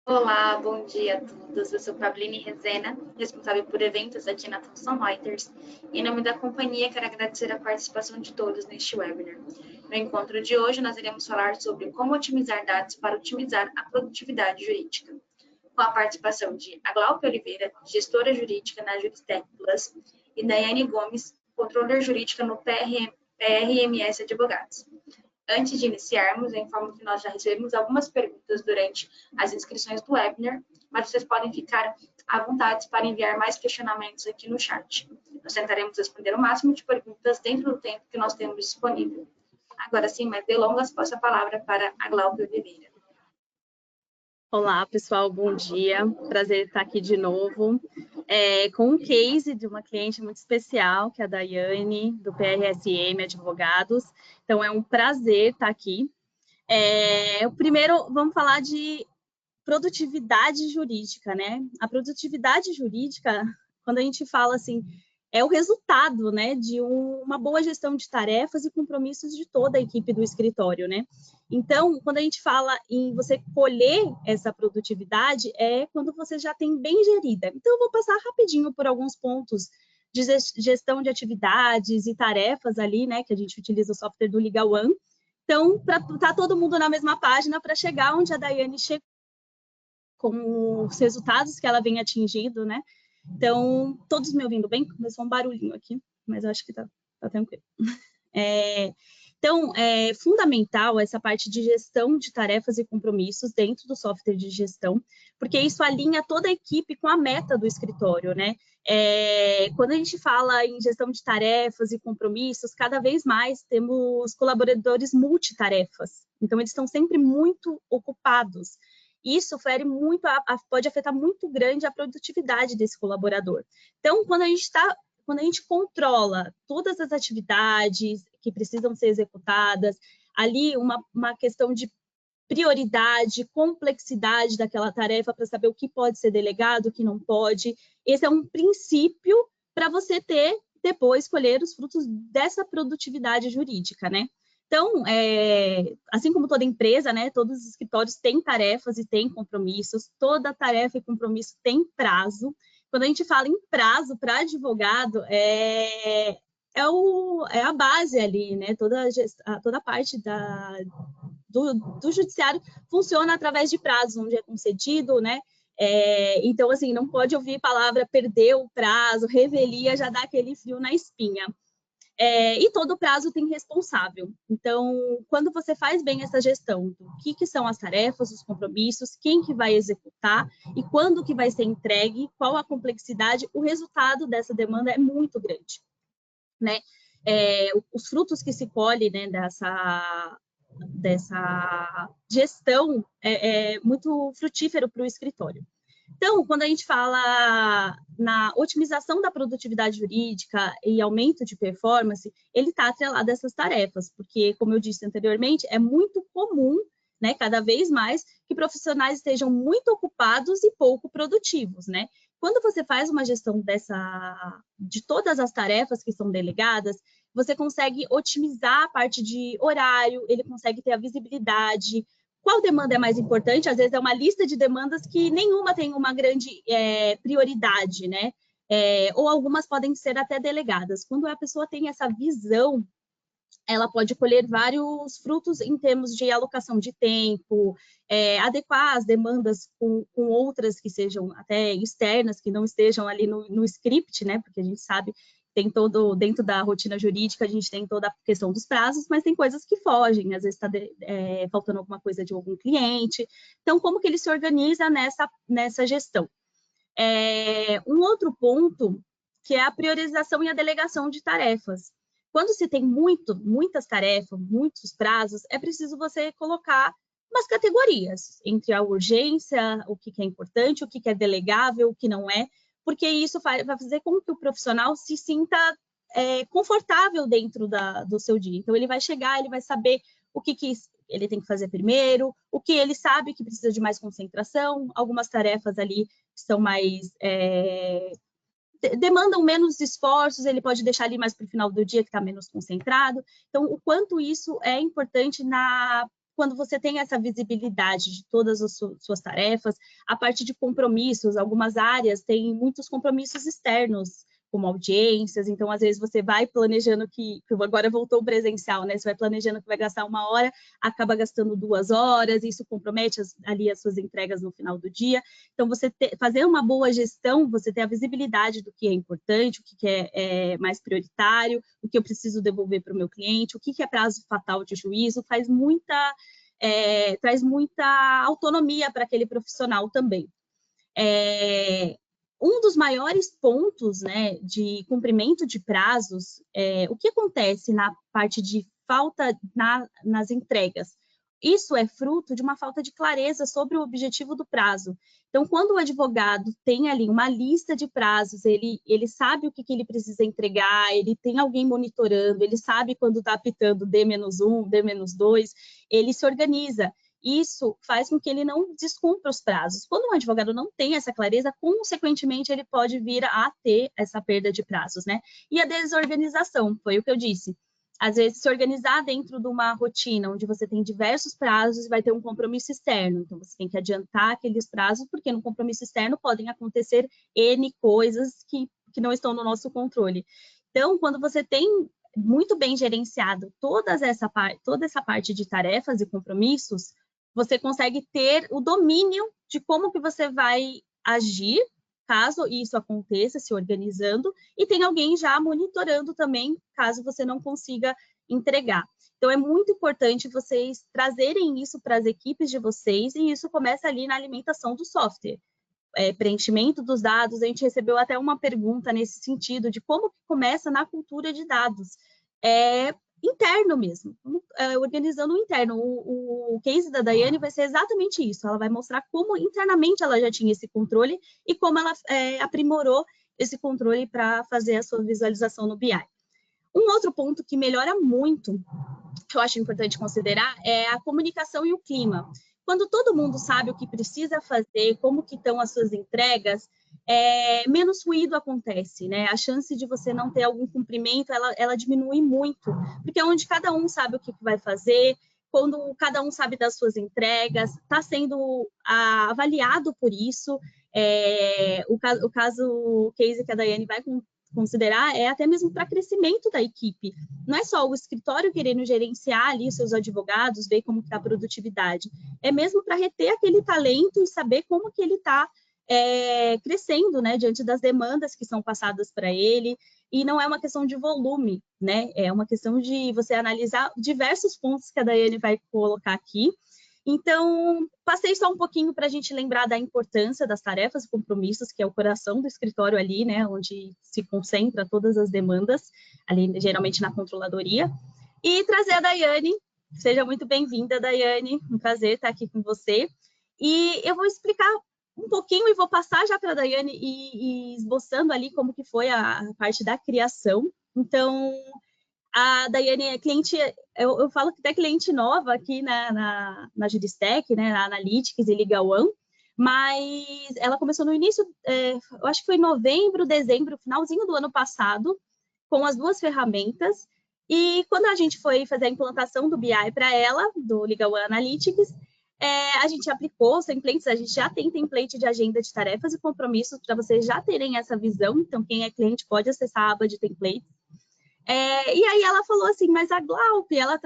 Olá, bom dia a todos. Eu sou Pabline Rezena, responsável por eventos aqui na Thomson Reuters. Em nome da companhia, quero agradecer a participação de todos neste webinar. No encontro de hoje, nós iremos falar sobre como otimizar dados para otimizar a produtividade jurídica, com a participação de Aglaupe Oliveira, gestora jurídica na Juristec Plus, e Daiane Gomes, controller jurídica no PRMS Advogados. Antes de iniciarmos, eu informo que nós já recebemos algumas perguntas durante as inscrições do webinar, mas vocês podem ficar à vontade para enviar mais questionamentos aqui no chat. Nós tentaremos responder o máximo de perguntas dentro do tempo que nós temos disponível. Agora, sem mais delongas, passo a palavra para a Glaucia Oliveira. Olá, pessoal, bom dia. Prazer estar aqui de novo com um case de uma cliente muito especial, que é a Daiane, do PRSM Advogados. Então, é um prazer estar aqui. Primeiro, vamos falar de produtividade jurídica, né? A produtividade jurídica, quando a gente fala assim, é o resultado, né, de uma boa gestão de tarefas e compromissos de toda a equipe do escritório, né? Então, quando a gente fala em você colher essa produtividade, é quando você já tem bem gerida. Então, eu vou passar rapidinho por alguns pontos de gestão de atividades e tarefas ali, né, que a gente utiliza o software do Legal One. Então, para estar todo mundo na mesma página, para chegar onde a Daiane chegou, com os resultados que ela vem atingindo, né? Então, todos me ouvindo bem? Começou um barulhinho aqui, mas eu acho que tá tranquilo. Então, é fundamental essa parte de gestão de tarefas e compromissos dentro do software de gestão, porque isso alinha toda a equipe com a meta do escritório, né? Quando a gente fala em gestão de tarefas e compromissos, cada vez mais temos colaboradores multitarefas, então eles estão sempre muito ocupados. Isso pode afetar muito grande a produtividade desse colaborador. Então, quando a gente controla todas as atividades que precisam ser executadas, ali uma questão de prioridade, complexidade daquela tarefa para saber o que pode ser delegado, o que não pode. Esse é um princípio para você depois colher os frutos dessa produtividade jurídica, né? Então, assim como toda empresa, né, todos os escritórios têm tarefas e têm compromissos, toda tarefa e compromisso tem prazo. Quando a gente fala em prazo para advogado, é a base ali, né? Toda a parte do judiciário funciona através de prazos, onde é concedido, né? Então, assim, não pode ouvir palavra perder o prazo, revelia, já dá aquele frio na espinha. E todo prazo tem responsável. Então, quando você faz bem essa gestão do que são as tarefas, os compromissos, quem que vai executar e quando que vai ser entregue, qual a complexidade, o resultado dessa demanda é muito grande, né? Os frutos que se colhem, né, dessa gestão é muito frutífero para o escritório. Então, quando a gente fala na otimização da produtividade jurídica e aumento de performance, ele está atrelado a essas tarefas, porque, como eu disse anteriormente, é muito comum, né, cada vez mais, que profissionais estejam muito ocupados e pouco produtivos, né? Quando você faz uma gestão de todas as tarefas que são delegadas, você consegue otimizar a parte de horário, ele consegue ter a visibilidade. Qual demanda é mais importante? Às vezes é uma lista de demandas que nenhuma tem uma grande prioridade, né? Ou algumas podem ser até delegadas. Quando a pessoa tem essa visão, ela pode colher vários frutos em termos de alocação de tempo, adequar as demandas com outras que sejam até externas, que não estejam ali no script, né? Porque a gente sabe tem dentro da rotina jurídica, a gente tem toda a questão dos prazos, mas tem coisas que fogem, às vezes está faltando alguma coisa de algum cliente. Então, como que ele se organiza nessa gestão? Um outro ponto, que é a priorização e a delegação de tarefas. Quando se tem muitas tarefas, muitos prazos, é preciso você colocar umas categorias entre a urgência, o que é importante, o que é delegável, o que não é, porque isso vai fazer com que o profissional se sinta confortável dentro do seu dia. Então, ele vai chegar, ele vai saber o que ele tem que fazer primeiro, o que ele sabe que precisa de mais concentração, algumas tarefas ali são mais... demandam menos esforços, ele pode deixar ali mais para o final do dia, que está menos concentrado. Então, o quanto isso é importante na quando você tem essa visibilidade de todas as suas tarefas, a parte de compromissos, algumas áreas têm muitos compromissos externos, como audiências, então às vezes você vai planejando que agora voltou o presencial, né? Você vai planejando que vai gastar 1 hora, acaba gastando 2 horas, isso compromete ali as suas entregas no final do dia. Então, fazer uma boa gestão, você ter a visibilidade do que é importante, o que é mais prioritário, o que eu preciso devolver para o meu cliente, o que é prazo fatal de juízo, traz muita autonomia para aquele profissional também. Um dos maiores pontos, né, de cumprimento de prazos, o que acontece na parte de falta nas entregas? Isso é fruto de uma falta de clareza sobre o objetivo do prazo. Então, quando o advogado tem ali uma lista de prazos, ele sabe o que ele precisa entregar, ele tem alguém monitorando, ele sabe quando está apitando D-1, D-2, ele se organiza. Isso faz com que ele não descumpra os prazos. Quando um advogado não tem essa clareza, consequentemente, ele pode vir a ter essa perda de prazos, né? E a desorganização, foi o que eu disse. Às vezes, se organizar dentro de uma rotina onde você tem diversos prazos e vai ter um compromisso externo. Então, você tem que adiantar aqueles prazos, porque no compromisso externo podem acontecer N coisas que não estão no nosso controle. Então, quando você tem muito bem gerenciado toda essa parte de tarefas e compromissos, você consegue ter o domínio de como que você vai agir, caso isso aconteça, se organizando, e tem alguém já monitorando também, caso você não consiga entregar. Então, é muito importante vocês trazerem isso para as equipes de vocês, e isso começa ali na alimentação do software. Preenchimento dos dados, a gente recebeu até uma pergunta nesse sentido, de como que começa na cultura de dados. Interno mesmo, organizando o interno. O case da Daiane vai ser exatamente isso, ela vai mostrar como internamente ela já tinha esse controle e como ela aprimorou esse controle para fazer a sua visualização no BI. Um outro ponto que melhora muito, que eu acho importante considerar, é a comunicação e o clima. Quando todo mundo sabe o que precisa fazer, como que estão as suas entregas, menos ruído acontece, né? A chance de você não ter algum cumprimento, ela diminui muito, porque é onde cada um sabe o que vai fazer, quando cada um sabe das suas entregas, está sendo avaliado por isso. O case que a Daiane vai considerar é até mesmo para crescimento da equipe. Não é só o escritório querendo gerenciar ali os seus advogados, ver como está a produtividade. É mesmo para reter aquele talento e saber como que ele está crescendo, né, diante das demandas que são passadas para ele. E não é uma questão de volume, né? É uma questão de você analisar diversos pontos que a Daiane vai colocar aqui. Então, passei só um pouquinho para a gente lembrar da importância das tarefas e compromissos, que é o coração do escritório ali, né, onde se concentra todas as demandas, ali geralmente na controladoria, e trazer a Daiane. Seja muito bem-vinda, Daiane, um prazer estar aqui com você. E eu vou explicar um pouquinho e vou passar já para a Daiane e esboçando ali como que foi a parte da criação. Então, a Daiane é cliente, eu falo que é cliente nova aqui na Juristec, né, na Analytics e Legal One, mas ela começou no início, eu acho que foi novembro, dezembro, finalzinho do ano passado, com as 2 ferramentas, e quando a gente foi fazer a implantação do BI para ela, do Legal One Analytics, a gente aplicou os templates, a gente já tem template de agenda de tarefas e compromissos para vocês já terem essa visão, então quem é cliente pode acessar a aba de templates. E aí ela falou assim, mas a Glaup, ela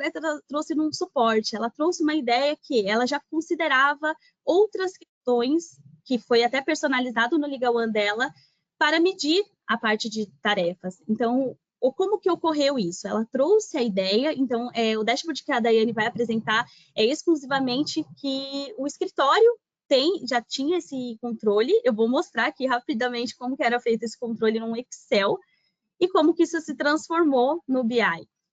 trouxe num suporte, ela trouxe uma ideia que ela já considerava outras questões, que foi até personalizado no Legal One dela, para medir a parte de tarefas. Então, como que ocorreu isso? Ela trouxe a ideia, então, o dashboard que a Daiane vai apresentar é exclusivamente que o escritório já tinha esse controle. Eu vou mostrar aqui rapidamente como que era feito esse controle num Excel, e como que isso se transformou no BI.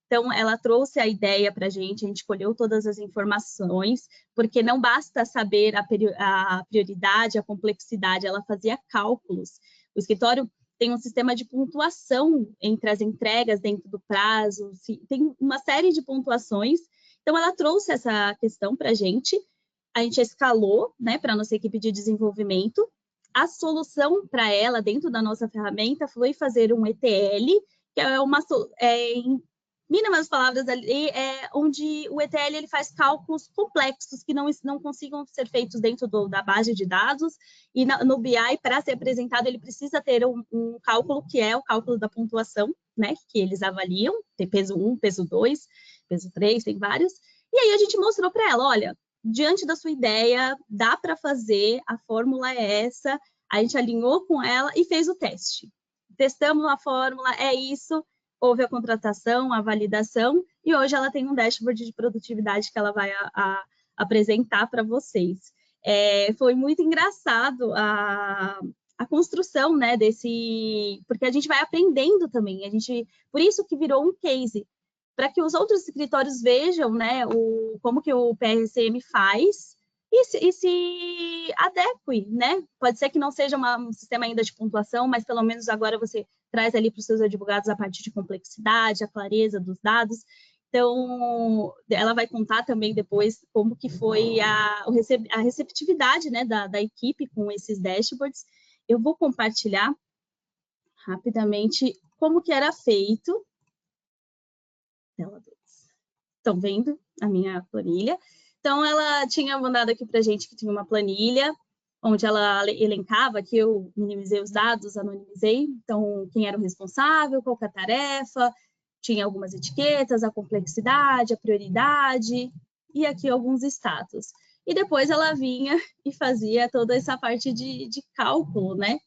Então, ela trouxe a ideia para a gente colheu todas as informações, porque não basta saber a prioridade, a complexidade, ela fazia cálculos. O escritório tem um sistema de pontuação entre as entregas dentro do prazo, tem uma série de pontuações. Então, ela trouxe essa questão para a gente escalou, né, para a nossa equipe de desenvolvimento. A solução para ela, dentro da nossa ferramenta, foi fazer um ETL, que é mínimas palavras ali, onde o ETL ele faz cálculos complexos que não consigam ser feitos dentro da base de dados, e no BI, para ser apresentado, ele precisa ter um cálculo que é o cálculo da pontuação, né, que eles avaliam, tem peso 1, peso 2, peso 3, tem vários, e aí a gente mostrou para ela, olha, diante da sua ideia, dá para fazer, a fórmula é essa, a gente alinhou com ela e fez o teste. Testamos a fórmula, é isso, houve a contratação, a validação, e hoje ela tem um dashboard de produtividade que ela vai apresentar para vocês. Foi muito engraçado a construção, né, porque a gente vai aprendendo também, por isso que virou um case, para que os outros escritórios vejam, né, como que o PRCM faz e se adeque, né? Pode ser que não seja um sistema ainda de pontuação, mas pelo menos agora você traz ali para os seus advogados a parte de complexidade, a clareza dos dados. Então, ela vai contar também depois como que foi a receptividade, né, da equipe com esses dashboards. Eu vou compartilhar rapidamente como que era feito. Estão vendo a minha planilha? Então, ela tinha mandado aqui para a gente que tinha uma planilha, onde ela elencava, que eu minimizei os dados, anonimizei, então, quem era o responsável, qual que é a tarefa, tinha algumas etiquetas, a complexidade, a prioridade, e aqui alguns status. E depois ela vinha e fazia toda essa parte de cálculo, né,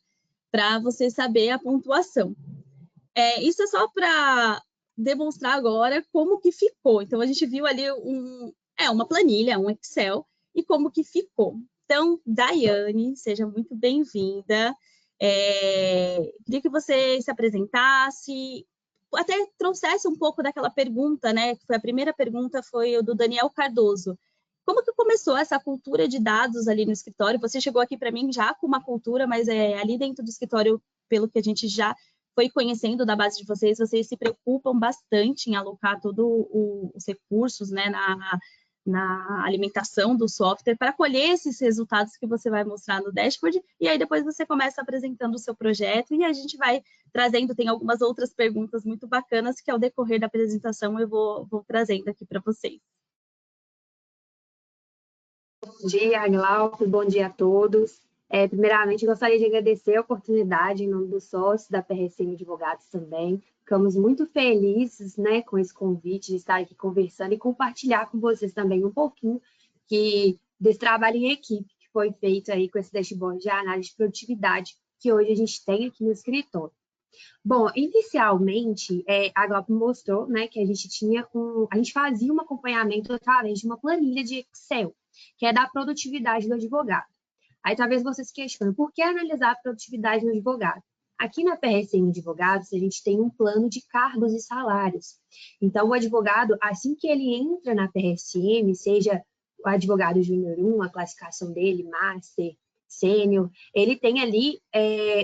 para você saber a pontuação. Isso é só para demonstrar agora como que ficou. Então, a gente viu ali uma planilha, um Excel, e como que ficou. Então, Daiane, seja muito bem-vinda. Queria que você se apresentasse, até trouxesse um pouco daquela pergunta, né? Que foi a primeira pergunta, foi o do Daniel Cardoso. Como que começou essa cultura de dados ali no escritório? Você chegou aqui para mim já com uma cultura, mas ali dentro do escritório, pelo que a gente já foi conhecendo da base de vocês se preocupam bastante em alocar todos os recursos, né, na alimentação do software para colher esses resultados que você vai mostrar no dashboard, e aí depois você começa apresentando o seu projeto e a gente vai trazendo, tem algumas outras perguntas muito bacanas que ao decorrer da apresentação eu vou trazendo aqui para vocês. Bom dia, Glauco, bom dia a todos. Primeiramente, gostaria de agradecer a oportunidade em nome dos sócios da PRCM Advogados também. Ficamos muito felizes, né, com esse convite de estar aqui conversando e compartilhar com vocês também um pouquinho desse trabalho em equipe que foi feito aí com esse dashboard de análise de produtividade que hoje a gente tem aqui no escritório. Bom, inicialmente, a Glauco mostrou, né, que a gente fazia um acompanhamento através de uma planilha de Excel, que é da produtividade do advogado. Aí talvez vocês questionem, por que analisar a produtividade do advogado? Aqui na PRCM Advogados, a gente tem um plano de cargos e salários. Então, o advogado, assim que ele entra na PRCM, seja o advogado júnior 1, a classificação dele, master, sênior, ele tem ali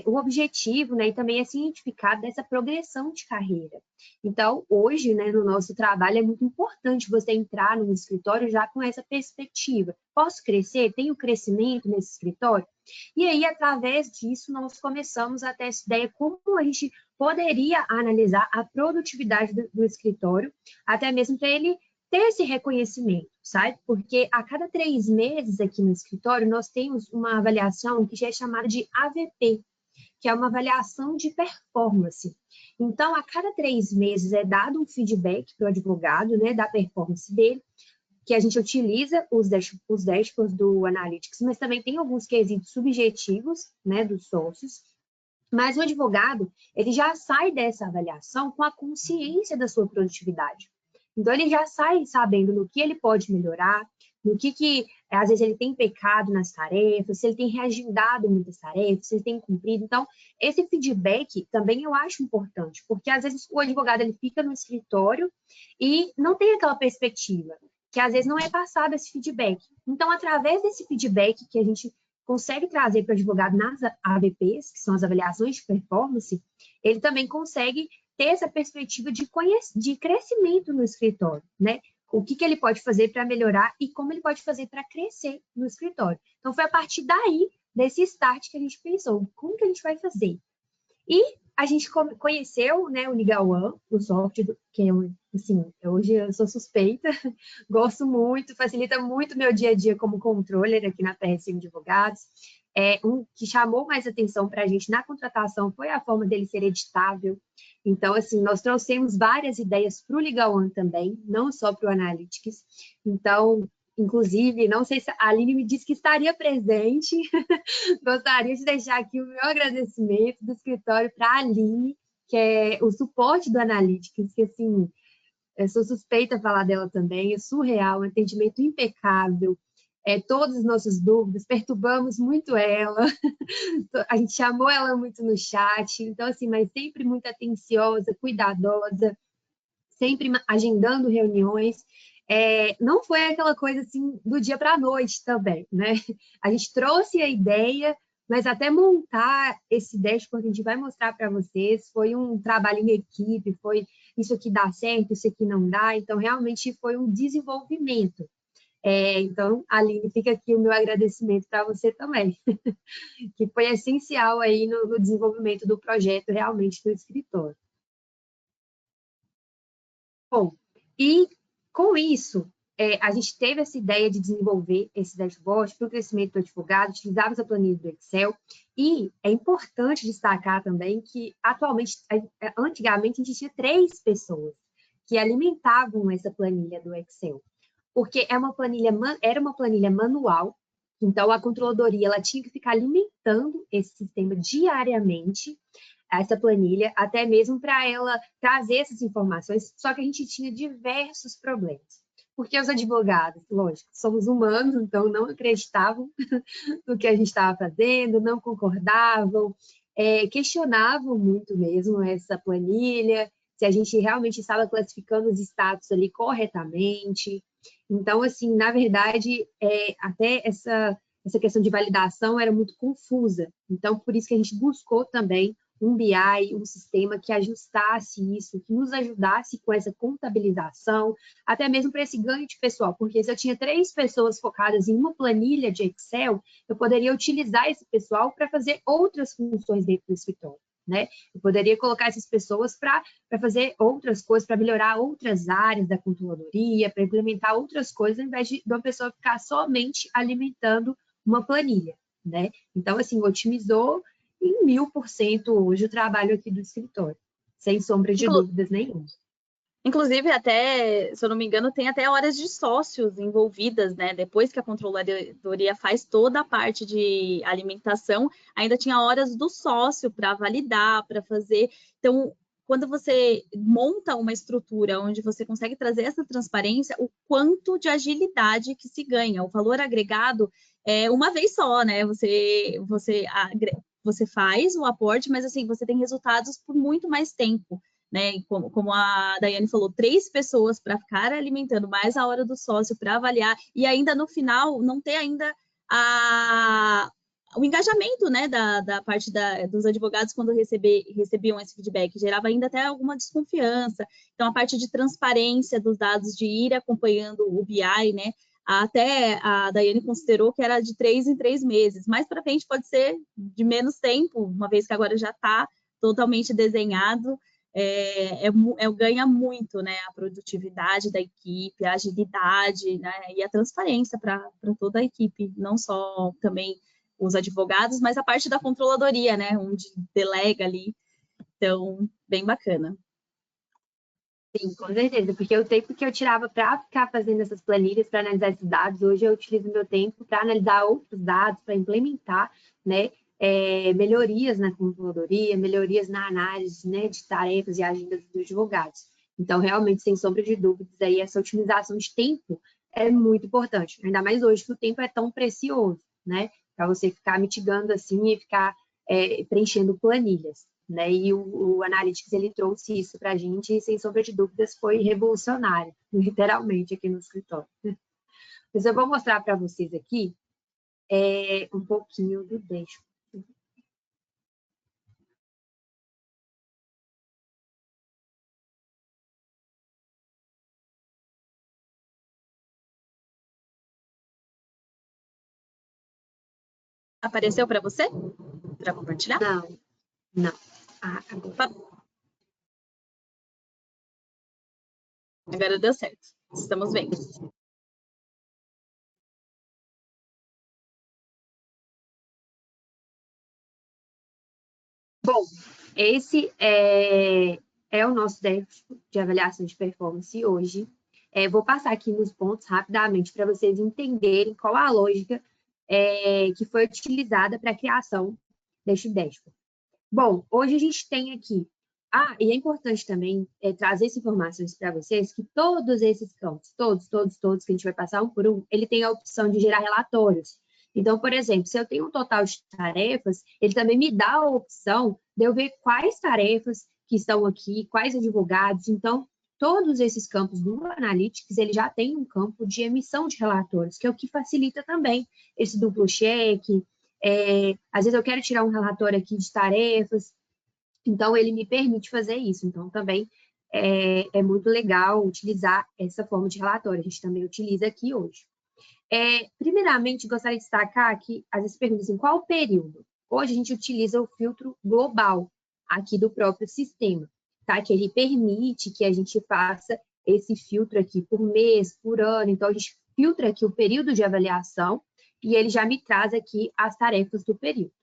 o objetivo, né, e também é cientificado dessa progressão de carreira. Então, hoje, né, no nosso trabalho, é muito importante você entrar no escritório já com essa perspectiva. Posso crescer? Tenho crescimento nesse escritório? E aí, através disso, nós começamos a ter essa ideia como a gente poderia analisar a produtividade do escritório, até mesmo para ele ter esse reconhecimento, sabe? Porque a cada 3 meses aqui no escritório, nós temos uma avaliação que já é chamada de AVP, que é uma avaliação de performance. Então, a cada 3 meses é dado um feedback para o advogado, né, da performance dele, que a gente utiliza os dashboards do Analytics, mas também tem alguns quesitos subjetivos, né, dos sócios. Mas o advogado, ele já sai dessa avaliação com a consciência da sua produtividade. Então, ele já sai sabendo no que ele pode melhorar, no que às vezes ele tem pecado nas tarefas, se ele tem reagendado muitas tarefas, se ele tem cumprido. Então, esse feedback também eu acho importante, porque às vezes o advogado ele fica no escritório e não tem aquela perspectiva, que às vezes não é passado esse feedback. Então, através desse feedback que a gente consegue trazer para o advogado nas AVPs, que são as avaliações de performance, ele também consegue ter essa perspectiva de crescimento no escritório, né? O que ele pode fazer para melhorar e como ele pode fazer para crescer no escritório. Então, foi a partir daí, desse start, que a gente pensou, como que a gente vai fazer? E a gente conheceu, né, o Legal One, o software, que é, assim, hoje eu sou suspeita, gosto muito, facilita muito meu dia a dia como controller aqui na PRC Advogados. Um que chamou mais atenção para a gente na contratação foi a forma dele ser editável. Então, assim, nós trouxemos várias ideias para o Legal One também, não só para o Analytics. Então, inclusive, não sei se a Aline me disse que estaria presente. Gostaria de deixar aqui o meu agradecimento do escritório para a Aline, que é o suporte do Analytics, que, assim, eu sou suspeita a falar dela também, é surreal, um atendimento impecável, todas as nossas dúvidas, perturbamos muito ela, a gente chamou ela muito no chat, então, assim, mas sempre muito atenciosa, cuidadosa, sempre agendando reuniões. Não foi aquela coisa assim do dia para a noite também, né? A gente trouxe a ideia, mas até montar esse dashboard, a gente vai mostrar para vocês, foi um trabalho em equipe, foi isso aqui dá certo, isso aqui não dá, então realmente foi um desenvolvimento. Então, Aline, fica aqui o meu agradecimento para você também, que foi essencial aí no desenvolvimento do projeto realmente do escritório. Bom, e com isso, a gente teve essa ideia de desenvolver esse dashboard para o crescimento do advogado, utilizávamos a planilha do Excel, e é importante destacar também que, atualmente, antigamente, a gente tinha 3 pessoas que alimentavam essa planilha do Excel, porque era uma planilha manual, então a controladoria ela tinha que ficar alimentando esse sistema diariamente, essa planilha, até mesmo para ela trazer essas informações, só que a gente tinha diversos problemas. Porque os advogados, lógico, somos humanos, então não acreditavam no que a gente estava fazendo, não concordavam, questionavam muito mesmo essa planilha, se a gente realmente estava classificando os status ali corretamente. Então, assim, na verdade, até essa questão de validação era muito confusa. Então, por isso que a gente buscou também um BI, um sistema que ajustasse isso, que nos ajudasse com essa contabilização, até mesmo para esse ganho de pessoal, porque se eu tinha 3 pessoas focadas em uma planilha de Excel, eu poderia utilizar esse pessoal para fazer outras funções dentro do escritório, né? Eu poderia colocar essas pessoas para fazer outras coisas, para melhorar outras áreas da controladoria, para implementar outras coisas, ao invés de uma pessoa ficar somente alimentando uma planilha, né? Então, assim, otimizou em 1000% hoje o trabalho aqui do escritório, sem sombra de dúvidas nenhuma. Inclusive, até, se eu não me engano, tem até horas de sócios envolvidas, né? Depois que a controladoria faz toda a parte de alimentação, ainda tinha horas do sócio para validar, para fazer. Então, quando você monta uma estrutura onde você consegue trazer essa transparência, o quanto de agilidade que se ganha. O valor agregado é uma vez só, né? Você faz o aporte, mas assim, você tem resultados por muito mais tempo, né? Como a Daiane falou, 3 pessoas para ficar alimentando, mais a hora do sócio para avaliar, e ainda no final não ter ainda o engajamento, né, da parte dos advogados quando recebiam esse feedback, gerava ainda até alguma desconfiança. Então, a parte de transparência dos dados, de ir acompanhando o BI, né, até a Daiane considerou que era de 3 em 3 meses. Mais para frente pode ser de menos tempo, uma vez que agora já está totalmente desenhado. Ganha muito, né, a produtividade da equipe, a agilidade, né, e a transparência para toda a equipe, não só também os advogados, mas a parte da controladoria, né, onde delega ali. Então, bem bacana. Sim, com certeza, porque o tempo que eu tirava para ficar fazendo essas planilhas, para analisar esses dados, hoje eu utilizo meu tempo para analisar outros dados, para implementar, né, melhorias na controladoria, melhorias na análise, né, de tarefas e agendas dos advogados. Então, realmente, sem sombra de dúvidas, aí essa otimização de tempo é muito importante, ainda mais hoje que o tempo é tão precioso, né, para você ficar mitigando assim e ficar preenchendo planilhas. Né? E o Analytics ele trouxe isso para a gente e, sem sombra de dúvidas, foi revolucionário, literalmente, aqui no escritório. Mas eu vou mostrar para vocês aqui um pouquinho do dashboard. Apareceu para você? Para compartilhar? Não. Agora deu certo. Estamos vendo. Bom, esse é o nosso dashboard de avaliação de performance hoje. Vou passar aqui nos pontos rapidamente para vocês entenderem qual a lógica que foi utilizada para a criação deste dashboard. Bom, hoje a gente tem aqui... e é importante também trazer essas informações para vocês, que todos esses campos, todos que a gente vai passar um por um, ele tem a opção de gerar relatórios. Então, por exemplo, se eu tenho um total de tarefas, ele também me dá a opção de eu ver quais tarefas que estão aqui, quais advogados. Então, todos esses campos do Analytics, ele já tem um campo de emissão de relatórios, que é o que facilita também esse duplo cheque. Às vezes eu quero tirar um relatório aqui de tarefas, então ele me permite fazer isso. Então, também é muito legal utilizar essa forma de relatório. A gente também utiliza aqui hoje. Primeiramente, gostaria de destacar que, às vezes perguntam assim, qual o período? Hoje a gente utiliza o filtro global aqui do próprio sistema, tá? Que ele permite que a gente faça esse filtro aqui por mês, por ano. Então, a gente filtra aqui o período de avaliação e ele já me traz aqui as tarefas do período.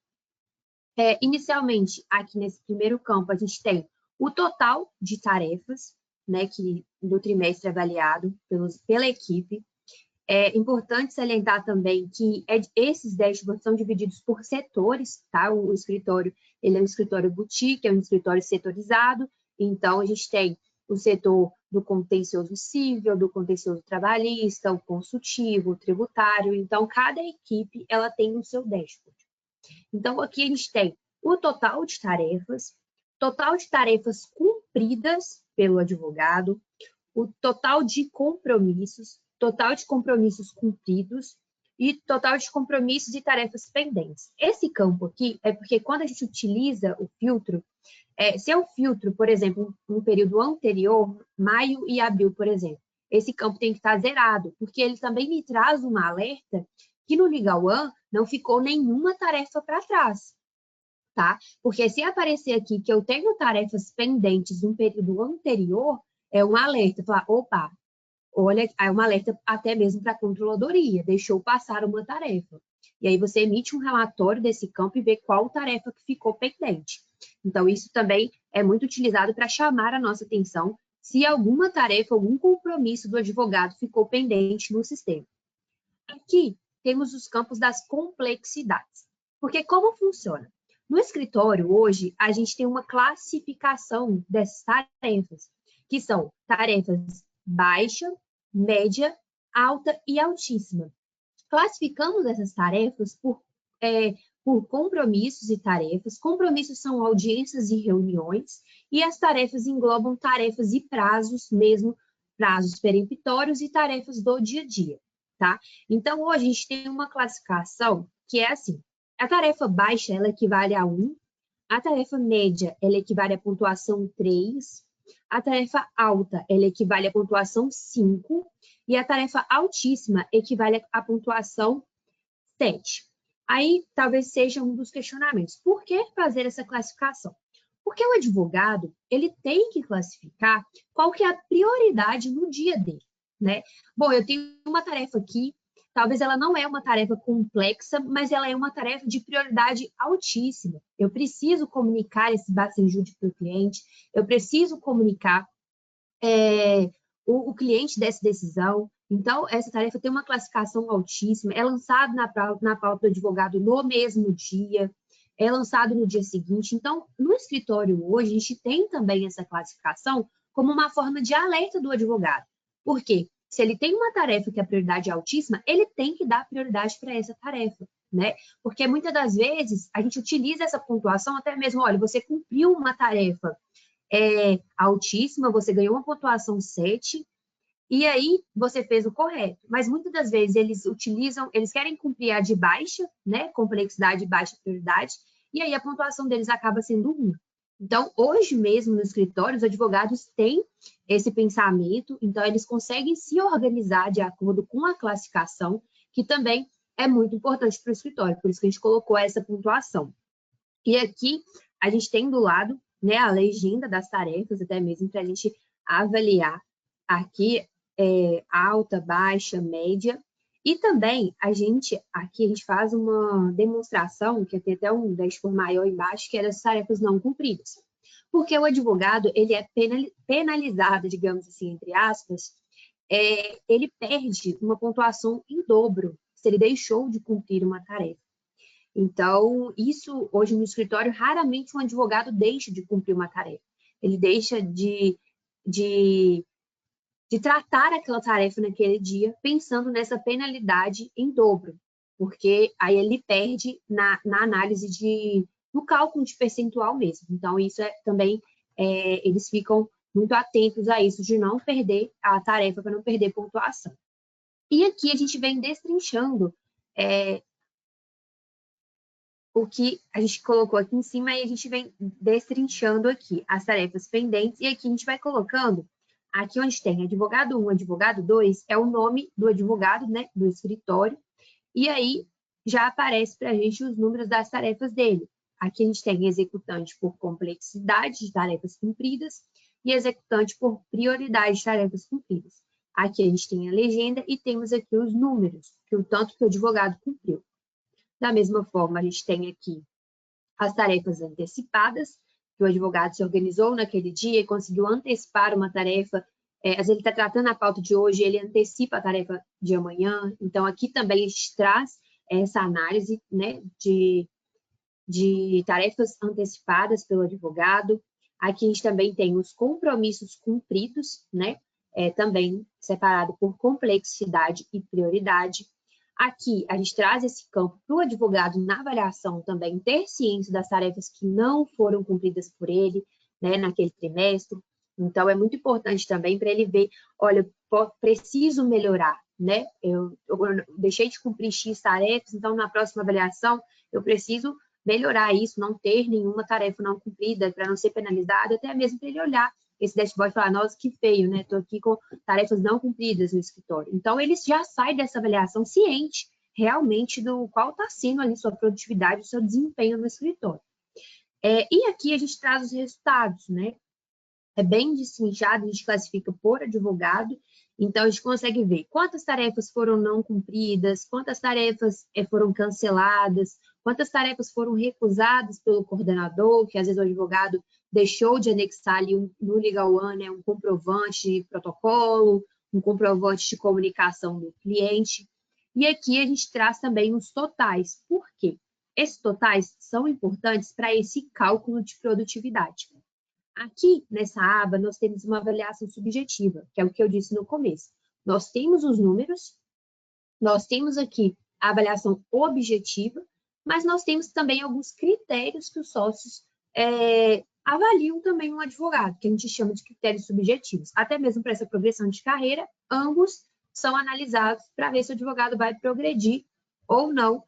Inicialmente, aqui nesse primeiro campo, a gente tem o total de tarefas, né, do trimestre avaliado pela equipe. É importante salientar também que esses dashboards são divididos por setores, tá? O escritório, ele é um escritório boutique, é um escritório setorizado, então a gente tem o setor do contencioso civil, do contencioso trabalhista, o consultivo, o tributário, então cada equipe, ela tem o seu dashboard. Então aqui a gente tem o total de tarefas cumpridas pelo advogado, o total de compromissos cumpridos e total de compromissos e tarefas pendentes. Esse campo aqui é porque quando a gente utiliza o filtro, se é um filtro, por exemplo, no período anterior, maio e abril, por exemplo, esse campo tem que estar zerado, porque ele também me traz uma alerta que no Legal One não ficou nenhuma tarefa para trás, tá? Porque se aparecer aqui que eu tenho tarefas pendentes no período anterior, é um alerta, falar, opa, olha, é um alerta até mesmo para a controladoria, deixou passar uma tarefa. E aí você emite um relatório desse campo e vê qual tarefa que ficou pendente. Então, isso também é muito utilizado para chamar a nossa atenção se alguma tarefa, algum compromisso do advogado ficou pendente no sistema. Aqui temos os campos das complexidades. Porque como funciona? No escritório, hoje, a gente tem uma classificação dessas tarefas, que são tarefas baixa, média, alta e altíssima. Classificamos essas tarefas por compromissos e tarefas. Compromissos são audiências e reuniões, e as tarefas englobam tarefas e prazos, mesmo prazos peremptórios e tarefas do dia a dia, tá? Então, hoje a gente tem uma classificação que é assim, a tarefa baixa, ela equivale a 1, a tarefa média, ela equivale à pontuação 3, a tarefa alta, ela equivale à pontuação 5 e a tarefa altíssima equivale à pontuação 7. Aí, talvez seja um dos questionamentos. Por que fazer essa classificação? Porque o advogado, ele tem que classificar qual que é a prioridade no dia dele, né? Bom, eu tenho uma tarefa aqui, talvez ela não é uma tarefa complexa, mas ela é uma tarefa de prioridade altíssima. Eu preciso comunicar esse Bacenjude para o cliente, eu preciso comunicar o cliente dessa decisão. Então, essa tarefa tem uma classificação altíssima, é lançado na pauta do advogado no mesmo dia, é lançado no dia seguinte. Então, no escritório hoje, a gente tem também essa classificação como uma forma de alerta do advogado. Por quê? Se ele tem uma tarefa que a prioridade é altíssima, ele tem que dar prioridade para essa tarefa, né? Porque muitas das vezes a gente utiliza essa pontuação até mesmo, olha, você cumpriu uma tarefa altíssima, você ganhou uma pontuação 7, e aí você fez o correto. Mas muitas das vezes eles querem cumprir a de baixa, né? Complexidade e baixa prioridade, e aí a pontuação deles acaba sendo 1. Então, hoje mesmo no escritório, os advogados têm esse pensamento, então eles conseguem se organizar de acordo com a classificação, que também é muito importante para o escritório, por isso que a gente colocou essa pontuação. E aqui, a gente tem do lado né, a legenda das tarefas, até mesmo para a gente avaliar aqui alta, baixa, média. E também aqui a gente faz uma demonstração, que tem até um dashboard maior embaixo, que é das tarefas não cumpridas. Porque o advogado, ele é penalizado, digamos assim, entre aspas, ele perde uma pontuação em dobro se ele deixou de cumprir uma tarefa. Então, isso hoje no escritório, raramente um advogado deixa de cumprir uma tarefa. Ele deixa de tratar aquela tarefa naquele dia pensando nessa penalidade em dobro, porque aí ele perde na análise no cálculo de percentual mesmo. Então, isso também, eles ficam muito atentos a isso, de não perder a tarefa, para não perder pontuação. E aqui a gente vem destrinchando o que a gente colocou aqui em cima, e a gente vem destrinchando aqui as tarefas pendentes, e aqui a gente vai colocando, aqui onde tem advogado 1, advogado 2, é o nome do advogado, né, do escritório, e aí já aparece para a gente os números das tarefas dele. Aqui a gente tem executante por complexidade de tarefas cumpridas e executante por prioridade de tarefas cumpridas. Aqui a gente tem a legenda e temos aqui os números, o tanto que o advogado cumpriu. Da mesma forma, a gente tem aqui as tarefas antecipadas, que o advogado se organizou naquele dia e conseguiu antecipar uma tarefa. Às vezes ele está tratando a pauta de hoje, ele antecipa a tarefa de amanhã. Então, aqui também a gente traz essa análise, né, de tarefas antecipadas pelo advogado. Aqui a gente também tem os compromissos cumpridos, né, também separado por complexidade e prioridade. Aqui, a gente traz esse campo para o advogado na avaliação também ter ciência das tarefas que não foram cumpridas por ele, né, naquele trimestre. Então, é muito importante também para ele ver, olha, preciso melhorar, né? Eu deixei de cumprir X tarefas, então na próxima avaliação eu preciso melhorar isso, não ter nenhuma tarefa não cumprida para não ser penalizado, até mesmo para ele olhar esse dashboard e falar, nossa, que feio, né? Estou aqui com tarefas não cumpridas no escritório. Então, ele já sai dessa avaliação ciente realmente do qual está sendo ali sua produtividade, o seu desempenho no escritório. E aqui a gente traz os resultados, né? É bem destrinchado, a gente classifica por advogado, então a gente consegue ver quantas tarefas foram não cumpridas, quantas tarefas foram canceladas, quantas tarefas foram recusadas pelo coordenador, que às vezes o advogado deixou de anexar ali no Legal One, né, um comprovante de protocolo, um comprovante de comunicação do cliente. E aqui a gente traz também os totais. Por quê? Esses totais são importantes para esse cálculo de produtividade. Aqui, nessa aba, nós temos uma avaliação subjetiva, que é o que eu disse no começo. Nós temos os números, nós temos aqui a avaliação objetiva, mas nós temos também alguns critérios que os sócios avaliam também um advogado, que a gente chama de critérios subjetivos. Até mesmo para essa progressão de carreira, ambos são analisados para ver se o advogado vai progredir ou não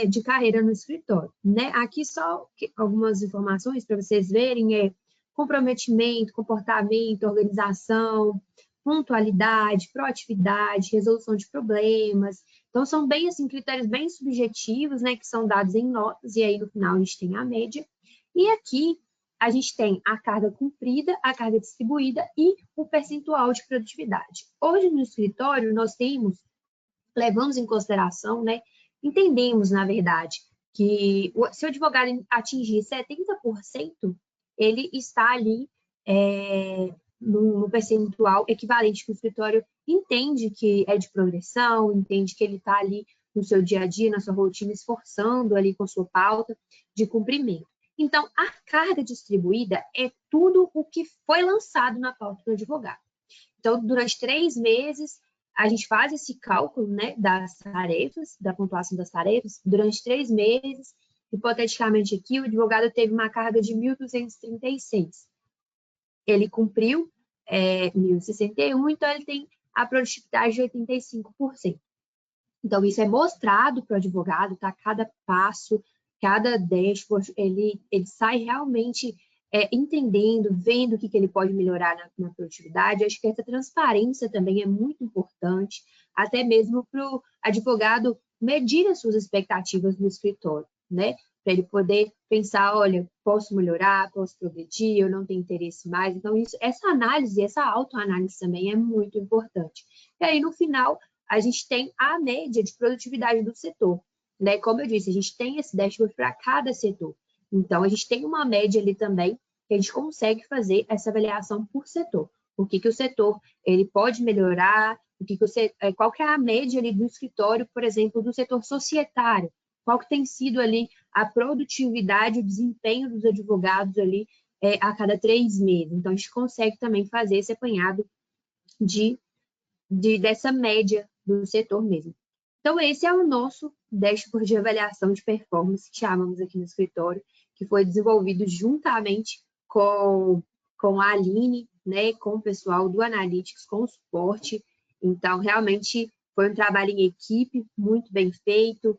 de carreira no escritório, né? Aqui só algumas informações para vocês verem, comprometimento, comportamento, organização, pontualidade, proatividade, resolução de problemas. Então, são bem, assim, critérios bem subjetivos, né, que são dados em notas, e aí no final a gente tem a média. E aqui a gente tem a carga cumprida, a carga distribuída e o percentual de produtividade. Hoje no escritório nós levamos em consideração, né, entendemos, na verdade, que se o advogado atingir 70%, ele está ali no percentual equivalente que o escritório entende que é de progressão, entende que ele está ali no seu dia a dia, na sua rotina, esforçando ali com sua pauta de cumprimento. Então, a carga distribuída é tudo o que foi lançado na pauta do advogado. Então, durante 3 meses, a gente faz esse cálculo, né, das tarefas, da pontuação das tarefas, durante 3 meses. Hipoteticamente aqui, o advogado teve uma carga de 1.236. Ele cumpriu 1.061, então ele tem a produtividade de 85%. Então, isso é mostrado para o advogado, tá? Cada passo, cada dashboard, ele sai realmente entendendo, vendo o que ele pode melhorar na produtividade. Acho que essa transparência também é muito importante, até mesmo para o advogado medir as suas expectativas no escritório, né? Para ele poder pensar, olha, posso melhorar, posso progredir, eu não tenho interesse mais. Então, essa análise, essa autoanálise também é muito importante. E aí, no final, a gente tem a média de produtividade do setor, né? Como eu disse, a gente tem esse dashboard para cada setor. Então, a gente tem uma média ali também que a gente consegue fazer essa avaliação por setor. O que o setor ele pode melhorar, qual que é a média ali do escritório, por exemplo, do setor societário, qual que tem sido ali a produtividade, o desempenho dos advogados ali a cada 3 meses. Então, a gente consegue também fazer esse apanhado dessa média do setor mesmo. Então, esse é o nosso dashboard de avaliação de performance, que chamamos aqui no escritório, que foi desenvolvido juntamente com a Aline, né, com o pessoal do Analytics, com o suporte. Então, realmente foi um trabalho em equipe, muito bem feito,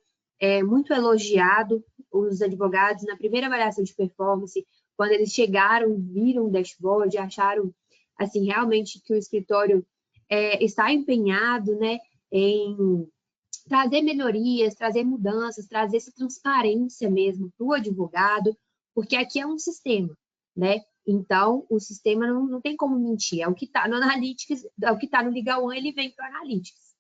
muito elogiado. Os advogados, na primeira avaliação de performance, quando eles chegaram, viram o dashboard, acharam, assim, realmente que o escritório está empenhado, né, em trazer melhorias, trazer mudanças, trazer essa transparência mesmo para o advogado, porque aqui é um sistema, né? Então, o sistema não tem como mentir. É o que está no Analytics, é o que está no Legal One, ele vem para o Analytics.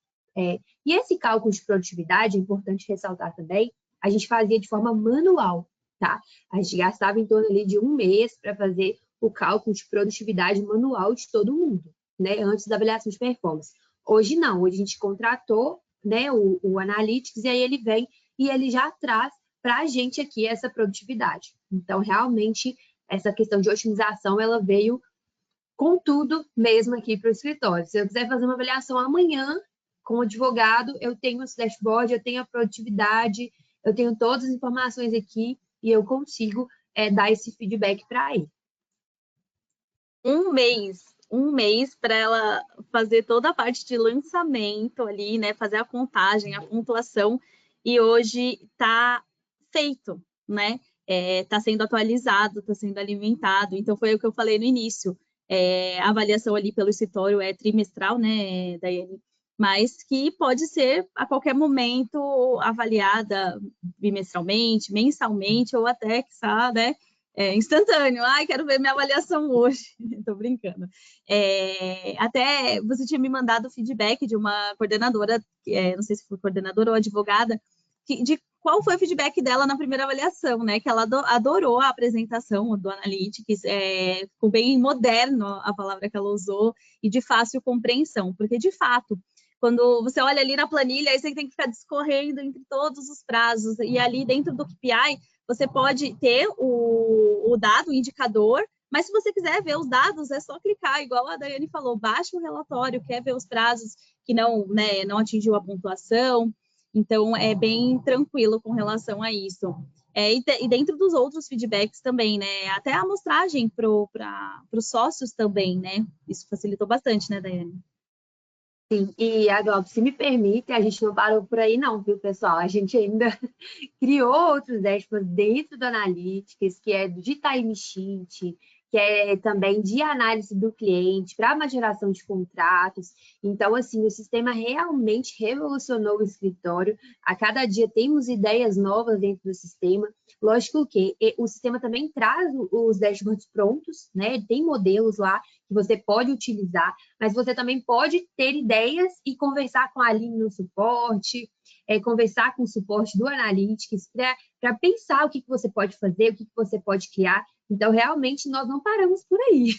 E esse cálculo de produtividade, é importante ressaltar também, a gente fazia de forma manual, tá? A gente gastava em torno ali de 1 mês para fazer o cálculo de produtividade manual de todo mundo, né? Antes da avaliação de performance. Hoje não, hoje a gente contratou, né, o Analytics, e aí ele vem e ele já traz para a gente aqui essa produtividade. Então, realmente, essa questão de otimização, ela veio com tudo mesmo aqui para o escritório. Se eu quiser fazer uma avaliação amanhã com o advogado, eu tenho esse dashboard, eu tenho a produtividade, eu tenho todas as informações aqui e eu consigo dar esse feedback para ele. Um mês para ela fazer toda a parte de lançamento ali, né? Fazer a contagem, a pontuação, e hoje está feito, né? Está sendo atualizado, está sendo alimentado. Então, foi o que eu falei no início. A avaliação ali pelo escritório é trimestral, né, Daiane? Mas que pode ser a qualquer momento avaliada bimestralmente, mensalmente, ou até, quiçá, né? Instantâneo. Ai, quero ver minha avaliação hoje. Estou brincando. Até você tinha me mandado o feedback de uma coordenadora, não sei se foi coordenadora ou advogada, de qual foi o feedback dela na primeira avaliação, né? Que ela adorou a apresentação do Analytics, ficou bem moderno a palavra que ela usou, e de fácil compreensão, porque, de fato, quando você olha ali na planilha, aí você tem que ficar discorrendo entre todos os prazos, e ali dentro do KPI, você pode ter o dado, o indicador, mas se você quiser ver os dados, é só clicar, igual a Daiane falou, baixa o relatório, quer ver os prazos que não atingiu a pontuação. Então, é bem tranquilo com relação a isso. E dentro dos outros feedbacks também, né? Até a amostragem para os sócios também, né? Isso facilitou bastante, né, Daiane? Sim, e agora, se me permite, a gente não parou por aí não, viu, pessoal? A gente ainda criou outros dashboards dentro do Analytics, que é de time sheet, que é também de análise do cliente, para uma geração de contratos. Então, assim, o sistema realmente revolucionou o escritório. A cada dia temos ideias novas dentro do sistema. Lógico que o sistema também traz os dashboards prontos, né? Tem modelos lá que você pode utilizar, mas você também pode ter ideias e conversar com a Aline no suporte, conversar com o suporte do Analytics para pensar o que você pode fazer, o que você pode criar. Então, realmente, nós não paramos por aí.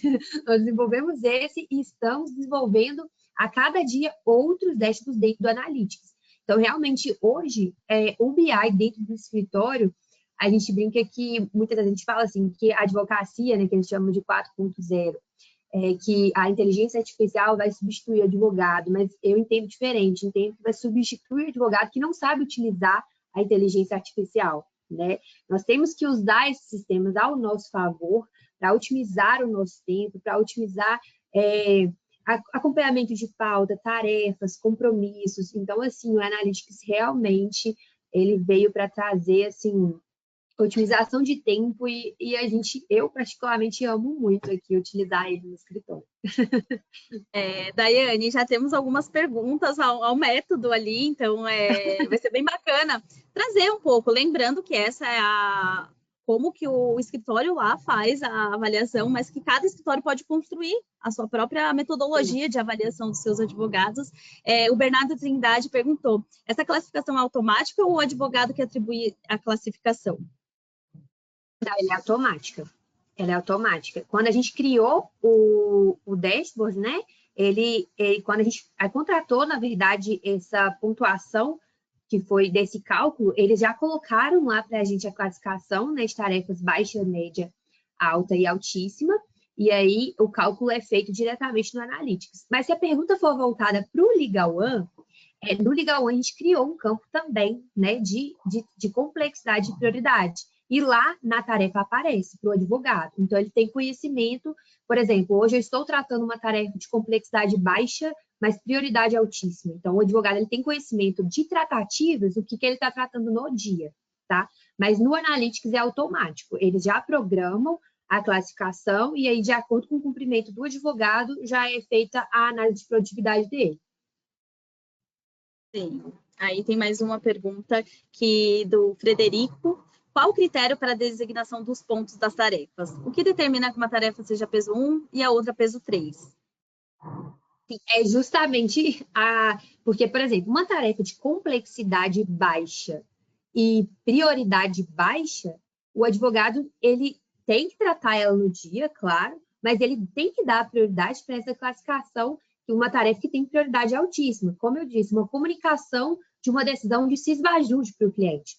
Nós desenvolvemos esse e estamos desenvolvendo a cada dia outros dashboards dentro do Analytics. Então, realmente, hoje, o BI dentro do escritório, a gente brinca que, muitas vezes a gente fala assim, que a advocacia, né, que eles chamam de 4.0, que a inteligência artificial vai substituir o advogado, mas eu entendo diferente, entendo que vai substituir o advogado que não sabe utilizar a inteligência artificial, né? Nós temos que usar esses sistemas ao nosso favor para otimizar o nosso tempo, para otimizar acompanhamento de pauta, tarefas, compromissos. Então, assim, o Analytics realmente ele veio para trazer, assim, otimização de tempo e eu particularmente amo muito aqui utilizar ele no escritório. Daiane, já temos algumas perguntas ao método ali, então vai ser bem bacana trazer um pouco, lembrando que essa é a como que o escritório lá faz a avaliação, mas que cada escritório pode construir a sua própria metodologia de avaliação dos seus advogados. O Bernardo Trindade perguntou, essa classificação é automática ou o advogado que atribui a classificação? Não, ela é automática. Ela é automática. Quando a gente criou o dashboard, né? Quando a gente contratou, na verdade, essa pontuação que foi desse cálculo, eles já colocaram lá para a gente a classificação, né, de tarefas baixa, média, alta e altíssima, e aí o cálculo é feito diretamente no Analytics. Mas se a pergunta for voltada para o Legal One, no Legal One a gente criou um campo também, né, de complexidade e prioridade. E lá na tarefa aparece para o advogado. Então, ele tem conhecimento, por exemplo, hoje eu estou tratando uma tarefa de complexidade baixa, mas prioridade altíssima. Então, o advogado ele tem conhecimento de tratativas, o que ele está tratando no dia, tá? Mas no Analytics é automático. Eles já programam a classificação e aí, de acordo com o cumprimento do advogado, já é feita a análise de produtividade dele. Sim. Aí tem mais uma pergunta do Frederico. Qual o critério para a designação dos pontos das tarefas? O que determina que uma tarefa seja peso 1 e a outra peso 3? É justamente porque, por exemplo, uma tarefa de complexidade baixa e prioridade baixa, o advogado ele tem que tratar ela no dia, claro, mas ele tem que dar prioridade para essa classificação de uma tarefa que tem prioridade altíssima. Como eu disse, uma comunicação de uma decisão de cisbajude para o cliente.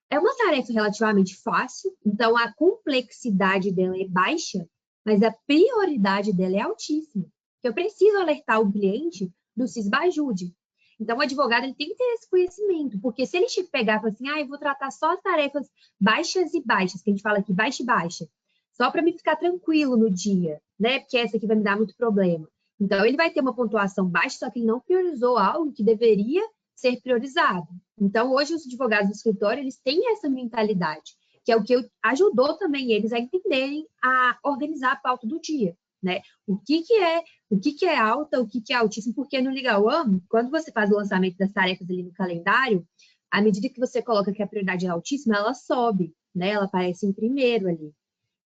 É uma tarefa relativamente fácil, então a complexidade dela é baixa, mas a prioridade dela é altíssima. Eu preciso alertar o cliente do cisbajude. Então, o advogado ele tem que ter esse conhecimento, porque se ele pegar e falar assim, eu vou tratar só as tarefas baixas e baixas, que a gente fala aqui baixa e baixa, só para me ficar tranquilo no dia, né? Porque essa aqui vai me dar muito problema. Então, ele vai ter uma pontuação baixa, só que ele não priorizou algo que deveria ser priorizado. Então, hoje, os advogados do escritório, eles têm essa mentalidade, que é o que ajudou também eles a entenderem, a organizar a pauta do dia, né? O que é alta, o que é altíssimo, porque no Legal One, quando você faz o lançamento das tarefas ali no calendário, à medida que você coloca que a prioridade é altíssima, ela sobe, né? Ela aparece em primeiro ali.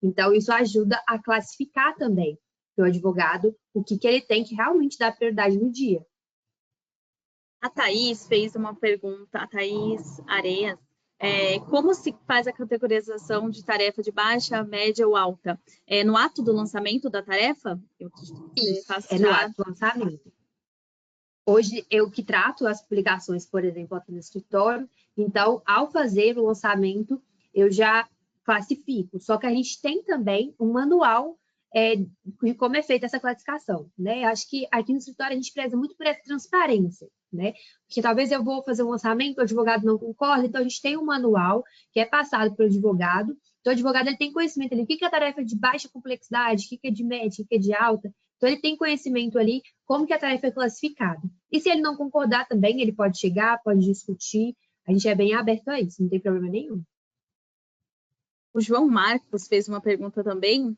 Então, isso ajuda a classificar também para o advogado o que ele tem que realmente dar prioridade no dia. A Thaís fez uma pergunta, a Thaís Areias, como se faz a categorização de tarefa de baixa, média ou alta? No ato do lançamento da tarefa? Isso, no ato do lançamento. Hoje, eu que trato as publicações, por exemplo, aqui no escritório, então, ao fazer o lançamento, eu já classifico. Só que a gente tem também um manual de como é feita essa classificação, né? Acho que aqui no escritório a gente preza muito por essa transparência, né? Porque talvez eu vou fazer um lançamento, o advogado não concorda, então a gente tem um manual que é passado para o advogado. Então, o advogado ele tem conhecimento ali, o que é a tarefa de baixa complexidade, o que é de média, o que é de alta. Então, ele tem conhecimento ali como que a tarefa é classificada. E se ele não concordar também, ele pode chegar, pode discutir. A gente é bem aberto a isso, não tem problema nenhum. O João Marcos fez uma pergunta também,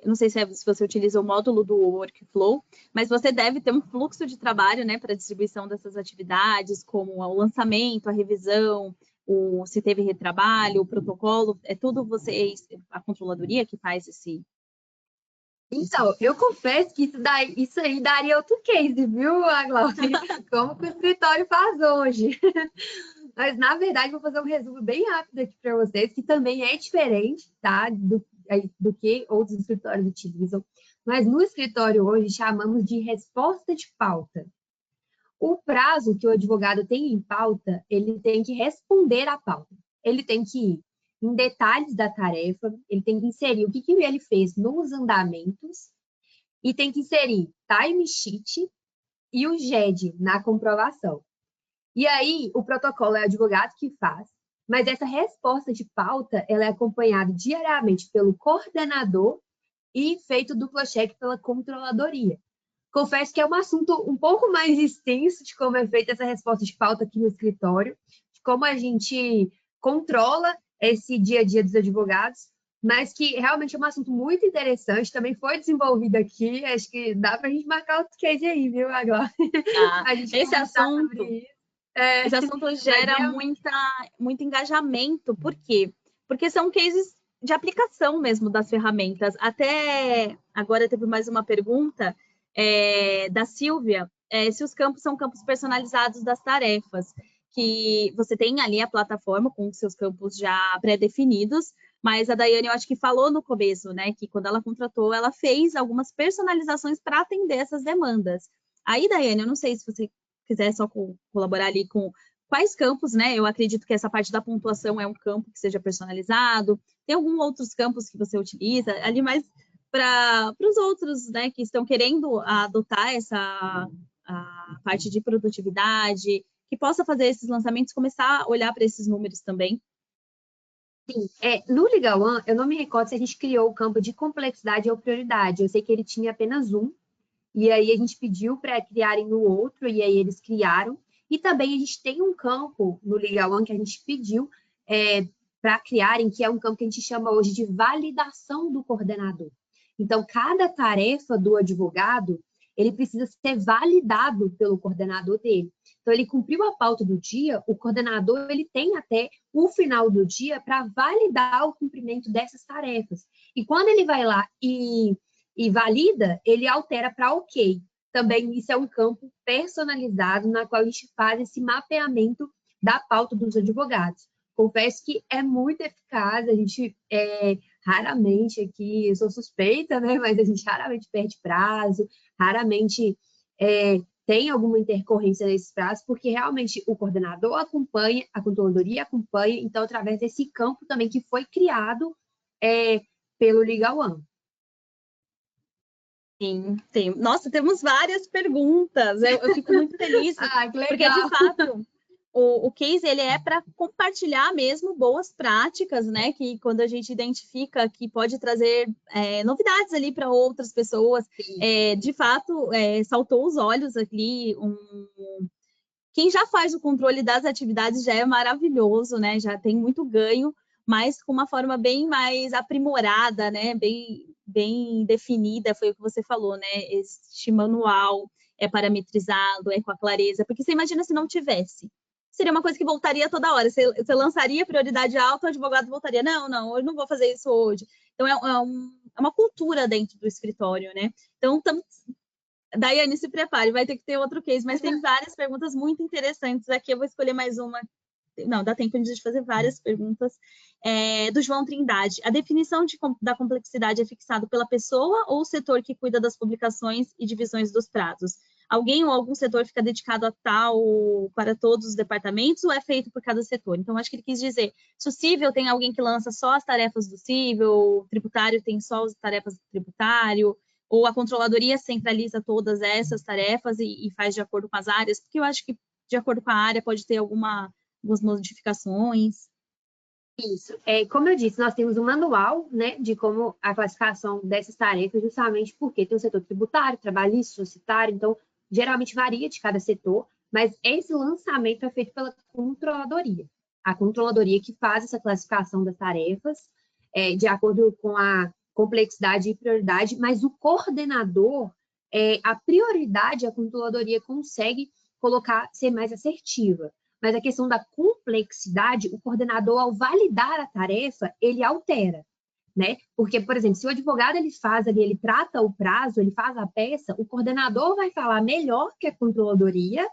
não sei se você utiliza o módulo do Workflow, mas você deve ter um fluxo de trabalho, né, para a distribuição dessas atividades, como o lançamento, a revisão, se teve retrabalho, o protocolo, é tudo a controladoria que faz esse... Então, eu confesso que isso aí daria outro case, viu, Aglaúdia? Como que o escritório faz hoje. Mas, na verdade, vou fazer um resumo bem rápido aqui para vocês, que também é diferente, tá? Do que outros escritórios utilizam. Mas no escritório hoje chamamos de resposta de pauta. O prazo que o advogado tem em pauta, ele tem que responder à pauta. Ele tem que ir em detalhes da tarefa, ele tem que inserir o que ele fez nos andamentos e tem que inserir timesheet e o GED na comprovação. E aí, o protocolo é o advogado que faz, mas essa resposta de pauta, ela é acompanhada diariamente pelo coordenador e feito dupla check pela controladoria. Confesso que é um assunto um pouco mais extenso de como é feita essa resposta de pauta aqui no escritório, de como a gente controla esse dia a dia dos advogados, mas que realmente é um assunto muito interessante, também foi desenvolvido aqui, acho que dá para a gente marcar outro case aí, viu, agora? Esse assunto gera muito engajamento, por quê? porque são cases de aplicação mesmo das ferramentas. Até agora teve mais uma pergunta da Silvia, se os campos são campos personalizados das tarefas, que você tem ali a plataforma com os seus campos já pré-definidos, mas a Daiane, eu acho que falou no começo, né, que quando ela contratou, ela fez algumas personalizações para atender essas demandas. Aí, Daiane, eu não sei se você quiser só colaborar ali com quais campos, né? Eu acredito que essa parte da pontuação é um campo que seja personalizado. Tem alguns outros campos que você utiliza ali mais para os outros, né, que estão querendo adotar essa a parte de produtividade, que possa fazer esses lançamentos, começar a olhar para esses números também. Sim, no Liga One, eu não me recordo se a gente criou o campo de complexidade ou prioridade. Eu sei que ele tinha apenas um, e aí a gente pediu para criarem no outro, e aí eles criaram. E também a gente tem um campo no Liga One que a gente pediu para criarem, que é um campo que a gente chama hoje de validação do coordenador. Então, cada tarefa do advogado, ele precisa ser validado pelo coordenador dele. Então, ele cumpriu a pauta do dia, o coordenador ele tem até o final do dia para validar o cumprimento dessas tarefas. E quando ele vai lá e valida, ele altera para OK. Também isso é um campo personalizado na qual a gente faz esse mapeamento da pauta dos advogados. Confesso que é muito eficaz, a gente raramente aqui, eu sou suspeita, né? Mas a gente raramente perde prazo, raramente tem alguma intercorrência nesses prazos, porque realmente o coordenador acompanha, a controladoria acompanha, então através desse campo também que foi criado pelo Liga One. Sim, tem. Nossa, temos várias perguntas. Eu fico muito feliz. Que legal. Porque, de fato, o case ele é para compartilhar mesmo boas práticas, né? Que quando a gente identifica que pode trazer novidades ali para outras pessoas, de fato, saltou os olhos ali. Quem já faz o controle das atividades já é maravilhoso, né? Já tem muito ganho, mas com uma forma bem mais aprimorada, né? Bem definida, foi o que você falou, né? Este manual é parametrizado, é com a clareza, porque você imagina se não tivesse. Seria uma coisa que voltaria toda hora. Você lançaria prioridade alta, o advogado voltaria. Não, eu não vou fazer isso hoje. Então, é uma cultura dentro do escritório, né? Então, Daiane, se prepare, vai ter que ter outro case, mas tem várias perguntas muito interessantes aqui. Eu vou escolher mais uma. Não, dá tempo de a gente fazer várias perguntas. Do João Trindade. A definição da complexidade é fixada pela pessoa ou o setor que cuida das publicações e divisões dos prazos? Alguém ou algum setor fica dedicado a tal para todos os departamentos ou é feito por cada setor? Então, acho que ele quis dizer, se o cível tem alguém que lança só as tarefas do cível, o tributário tem só as tarefas do tributário, ou a controladoria centraliza todas essas tarefas e faz de acordo com as áreas, porque eu acho que de acordo com a área pode ter algumas modificações. Isso. Como eu disse, nós temos um manual, né, de como a classificação dessas tarefas, justamente porque tem o setor tributário, trabalhista, societário, então geralmente varia de cada setor, mas esse lançamento é feito pela controladoria. A controladoria que faz essa classificação das tarefas de acordo com a complexidade e prioridade, mas o coordenador, a prioridade, a controladoria consegue colocar, ser mais assertiva. Mas a questão da complexidade, o coordenador, ao validar a tarefa, ele altera, né? Porque, por exemplo, se o advogado ele faz ali, ele trata o prazo, ele faz a peça, o coordenador vai falar melhor que a controladoria,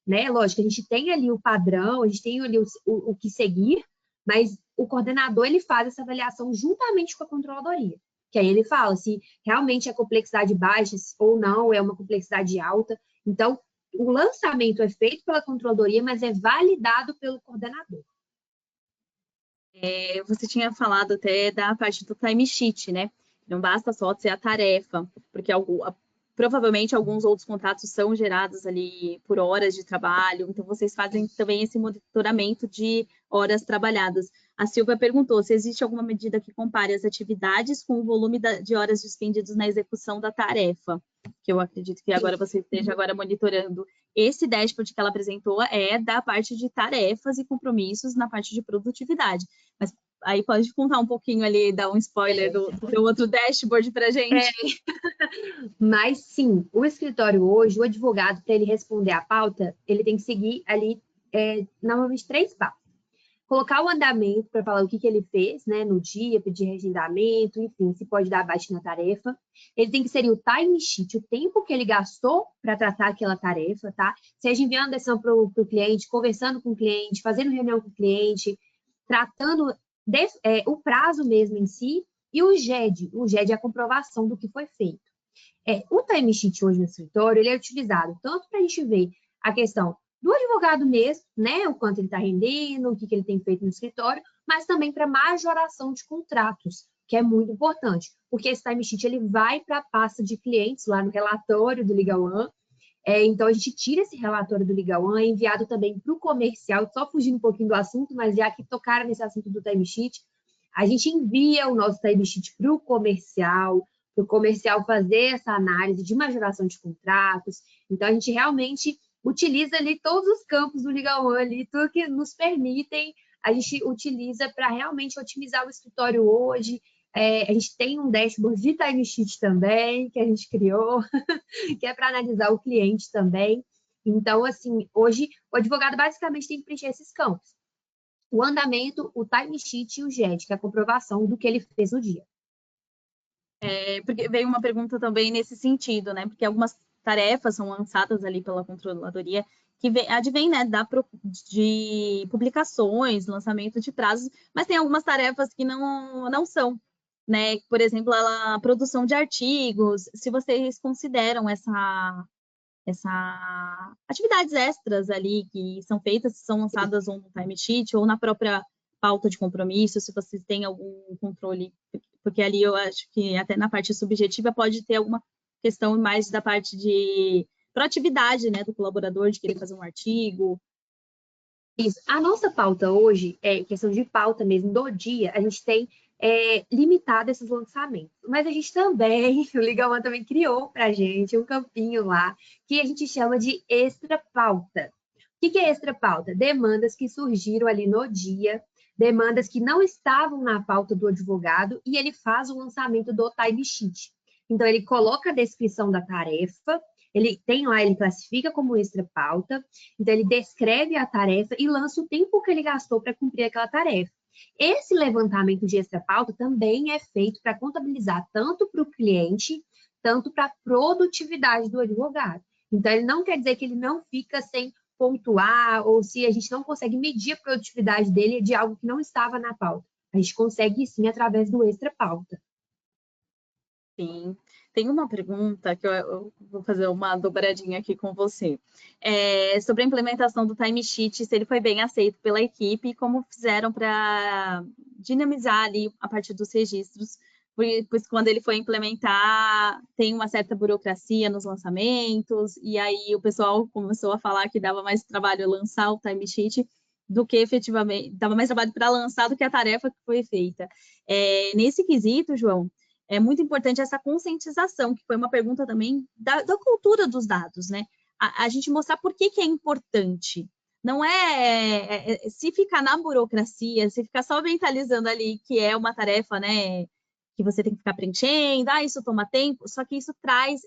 né? Lógico, a gente tem ali o padrão, a gente tem ali o que seguir, mas o coordenador ele faz essa avaliação juntamente com a controladoria. Que aí ele fala se realmente é complexidade baixa ou não, é uma complexidade alta. Então, o lançamento é feito pela controladoria, mas é validado pelo coordenador. Você tinha falado até da parte do timesheet, né? Não basta só ser a tarefa, porque provavelmente alguns outros contratos são gerados ali por horas de trabalho, então vocês fazem também esse monitoramento de horas trabalhadas. A Silvia perguntou se existe alguma medida que compare as atividades com o volume de horas dispendidas na execução da tarefa, que eu acredito que agora você esteja agora monitorando. Esse dashboard que ela apresentou é da parte de tarefas e compromissos na parte de produtividade. Mas aí pode contar um pouquinho ali, dar um spoiler do outro dashboard para a gente. Mas sim, o escritório hoje, o advogado, para ele responder à pauta, ele tem que seguir ali normalmente 3 passos. colocar o andamento para falar o que ele fez, né, no dia, pedir reagendamento, enfim, se pode dar baixa na tarefa. Ele tem que inserir o time sheet, o tempo que ele gastou para tratar aquela tarefa, tá? Seja enviando decisão para o cliente, conversando com o cliente, fazendo reunião com o cliente, tratando o prazo mesmo em si, e o GED é a comprovação do que foi feito. O time sheet hoje no escritório, ele é utilizado tanto para a gente ver a questão do advogado mesmo, né, o quanto ele está rendendo, o que ele tem feito no escritório, mas também para majoração de contratos, que é muito importante, porque esse time sheet ele vai para a pasta de clientes lá no relatório do Legal One. Então, a gente tira esse relatório do Legal One, é enviado também para o comercial, só fugindo um pouquinho do assunto, mas já que tocaram nesse assunto do time sheet, a gente envia o nosso time sheet para o comercial fazer essa análise de majoração de contratos. Então, a gente realmente utiliza ali todos os campos do Legal One, ali, tudo que nos permitem, a gente utiliza para realmente otimizar o escritório hoje. A gente tem um dashboard de time sheet também, que a gente criou, que é para analisar o cliente também. Então, assim, hoje o advogado basicamente tem que preencher esses campos. O andamento, o time sheet e o GED, que é a comprovação do que ele fez no dia. Porque veio uma pergunta também nesse sentido, né? Porque algumas tarefas são lançadas ali pela controladoria que advém, né, de publicações, lançamento de prazos, mas tem algumas tarefas que não são, né? Por exemplo, a produção de artigos, se vocês consideram essa atividades extras ali que são feitas, se são lançadas ou no time sheet ou na própria pauta de compromisso, se vocês têm algum controle, porque ali eu acho que até na parte subjetiva pode ter alguma questão mais da parte de proatividade, né, do colaborador, de querer fazer um artigo. Isso. A nossa pauta hoje, questão de pauta mesmo do dia, a gente tem limitado esses lançamentos. Mas a gente também, o Legal One também criou para a gente um campinho lá, que a gente chama de extra pauta. O que é extra pauta? Demandas que surgiram ali no dia, demandas que não estavam na pauta do advogado, e ele faz o lançamento do time sheet. Então, ele coloca a descrição da tarefa, ele tem lá, ele classifica como extra pauta, então ele descreve a tarefa e lança o tempo que ele gastou para cumprir aquela tarefa. Esse levantamento de extra pauta também é feito para contabilizar tanto para o cliente, tanto para a produtividade do advogado. Então, ele não quer dizer que ele não fica sem pontuar ou se a gente não consegue medir a produtividade dele de algo que não estava na pauta. A gente consegue sim através do extra pauta. Sim. Tem uma pergunta que eu vou fazer uma dobradinha aqui com você. Sobre a implementação do time sheet, se ele foi bem aceito pela equipe e como fizeram para dinamizar ali a partir dos registros, pois quando ele foi implementar, tem uma certa burocracia nos lançamentos, e aí o pessoal começou a falar que dava mais trabalho lançar o time sheet do que efetivamente, dava mais trabalho para lançar do que a tarefa que foi feita. Nesse quesito, João, é muito importante essa conscientização, que foi uma pergunta também da cultura dos dados, né? A gente mostrar por que é importante. Não se ficar na burocracia, se ficar só mentalizando ali que é uma tarefa, né, que você tem que ficar preenchendo, isso toma tempo, só que isso traz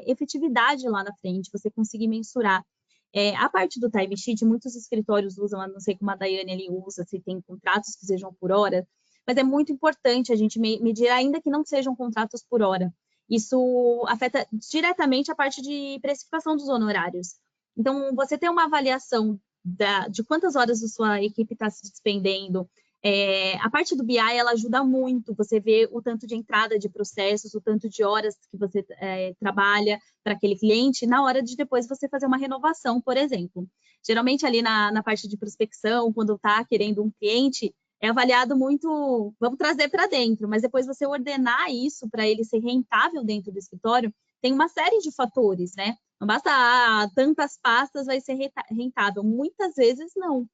efetividade lá na frente, você conseguir mensurar. A parte do time sheet, muitos escritórios usam, não sei como a Daiane ali usa, se tem contratos que sejam por hora, mas é muito importante a gente medir, ainda que não sejam contratos por hora. Isso afeta diretamente a parte de precificação dos honorários. Então, você ter uma avaliação de quantas horas a sua equipe está se despendendo. A parte do BI, ela ajuda muito. Você vê o tanto de entrada de processos, o tanto de horas que você trabalha para aquele cliente, na hora de depois você fazer uma renovação, por exemplo. Geralmente, ali na parte de prospecção, quando está querendo um cliente, é avaliado muito, vamos trazer para dentro, mas depois você ordenar isso para ele ser rentável dentro do escritório, tem uma série de fatores, né? Não basta, tantas pastas vai ser rentável. Muitas vezes não.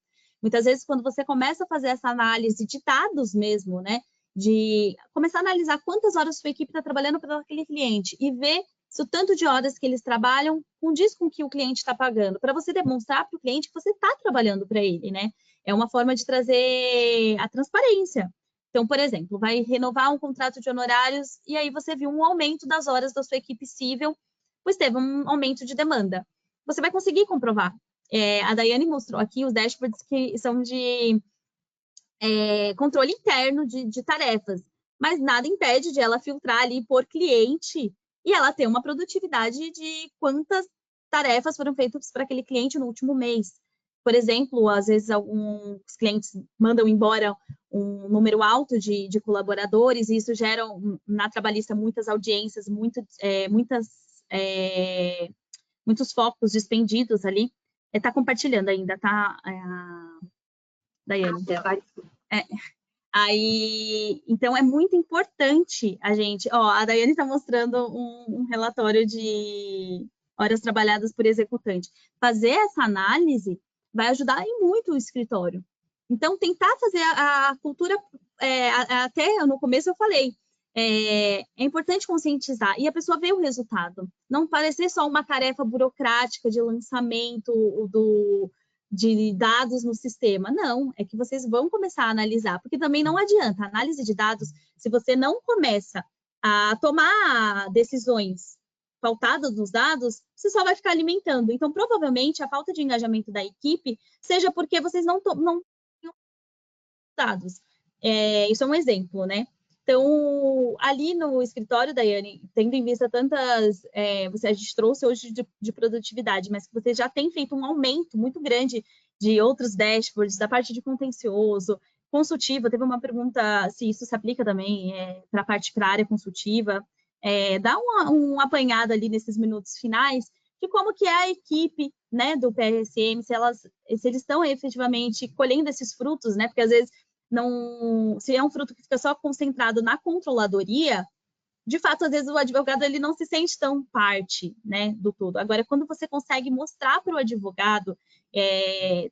Muitas vezes, quando você começa a fazer essa análise de dados mesmo, né? De começar a analisar quantas horas sua equipe está trabalhando para aquele cliente e ver se o tanto de horas que eles trabalham condiz com o que o cliente está pagando, para você demonstrar para o cliente que você está trabalhando para ele, né? É uma forma de trazer a transparência. Então, por exemplo, vai renovar um contrato de honorários e aí você viu um aumento das horas da sua equipe civil, pois teve um aumento de demanda. Você vai conseguir comprovar. A Daiane mostrou aqui os dashboards que são de controle interno de tarefas, mas nada impede de ela filtrar ali por cliente e ela ter uma produtividade de quantas tarefas foram feitas para aquele cliente no último mês. Por exemplo, às vezes alguns clientes mandam embora um número alto de colaboradores e isso gera na trabalhista muitas audiências, muitos focos despendidos ali. Está compartilhando ainda, tá, Daiane? Aí, então, é muito importante a gente... a Daiane está mostrando um relatório de horas trabalhadas por executante. Fazer essa análise vai ajudar em muito o escritório. Então, tentar fazer a cultura... até no começo eu falei, é importante conscientizar e a pessoa ver o resultado. Não parecer só uma tarefa burocrática de lançamento de dados no sistema. Não, é que vocês vão começar a analisar, porque também não adianta. A análise de dados, se você não começa a tomar decisões pautadas nos dados, você só vai ficar alimentando. Então, provavelmente, a falta de engajamento da equipe seja porque vocês não têm dados. Isso é um exemplo, né? Então, ali no escritório, Daiane, tendo em vista tantas... a gente trouxe hoje de produtividade, mas que você já tem feito um aumento muito grande de outros dashboards, da parte de contencioso, consultiva. Teve uma pergunta se isso se aplica também para a área consultiva. Dá uma apanhada ali nesses minutos finais de como que é a equipe, né, do PRSM, se eles estão efetivamente colhendo esses frutos, né? Porque às vezes se é um fruto que fica só concentrado na controladoria, de fato, às vezes o advogado ele não se sente tão parte, né, do todo. Agora, quando você consegue mostrar para o advogado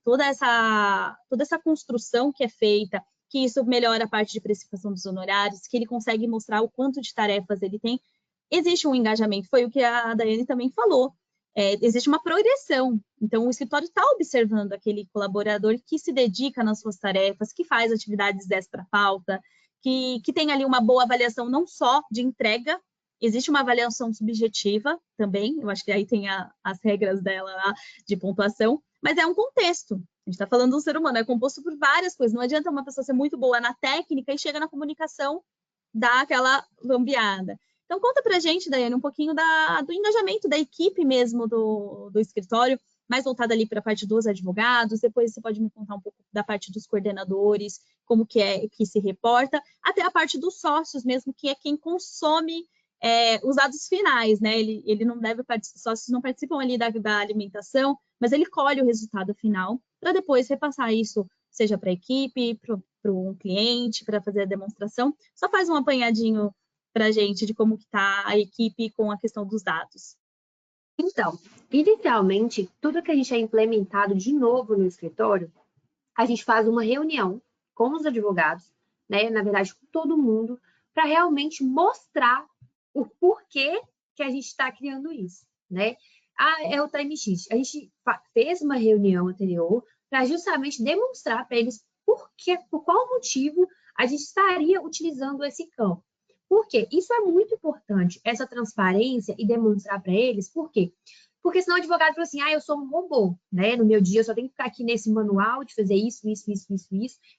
toda essa construção que é feita, que isso melhora a parte de precificação dos honorários, que ele consegue mostrar o quanto de tarefas ele tem, existe um engajamento. Foi o que a Daiane também falou. Existe uma progressão. Então, o escritório está observando aquele colaborador que se dedica nas suas tarefas, que faz atividades extra-pauta, que tem ali uma boa avaliação não só de entrega, existe uma avaliação subjetiva também, eu acho que aí tem as regras dela lá de pontuação, mas é um contexto. A gente está falando de um ser humano, é composto por várias coisas. Não adianta uma pessoa ser muito boa na técnica e chega na comunicação, dá aquela lambeada. Então, conta pra gente, Daiane, um pouquinho do engajamento da equipe mesmo do escritório, mais voltada ali para a parte dos advogados, depois você pode me contar um pouco da parte dos coordenadores, como que se reporta, até a parte dos sócios mesmo, que é quem consome os dados finais, né? Ele não deve participar, os sócios não participam ali da alimentação, mas ele colhe o resultado final para depois repassar isso, seja para a equipe, para um cliente, para fazer a demonstração. Só faz um apanhadinho para a gente de como está a equipe com a questão dos dados. Então, inicialmente, tudo que a gente é implementado de novo no escritório, a gente faz uma reunião com os advogados, né, na verdade, com todo mundo, para realmente mostrar o porquê que a gente está criando isso, né? É o timesheet. A gente fez uma reunião anterior para justamente demonstrar para eles por qual motivo a gente estaria utilizando esse campo. Por quê? Isso é muito importante, essa transparência e demonstrar para eles. Por quê? Porque senão o advogado fala assim, eu sou um robô, né? No meu dia eu só tenho que ficar aqui nesse manual de fazer isso,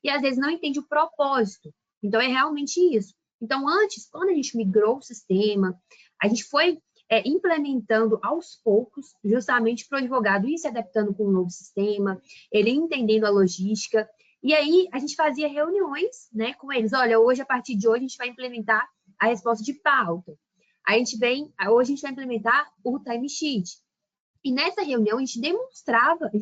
e às vezes não entende o propósito. Então, é realmente isso. Então, antes, quando a gente migrou o sistema, a gente foi implementando aos poucos, justamente para o advogado ir se adaptando com o novo sistema, ele entendendo a logística, e aí a gente fazia reuniões, né, com eles. Olha, hoje, a partir de hoje, a gente vai implementar a resposta de pauta. Hoje a gente vai implementar o timesheet. E nessa reunião a gente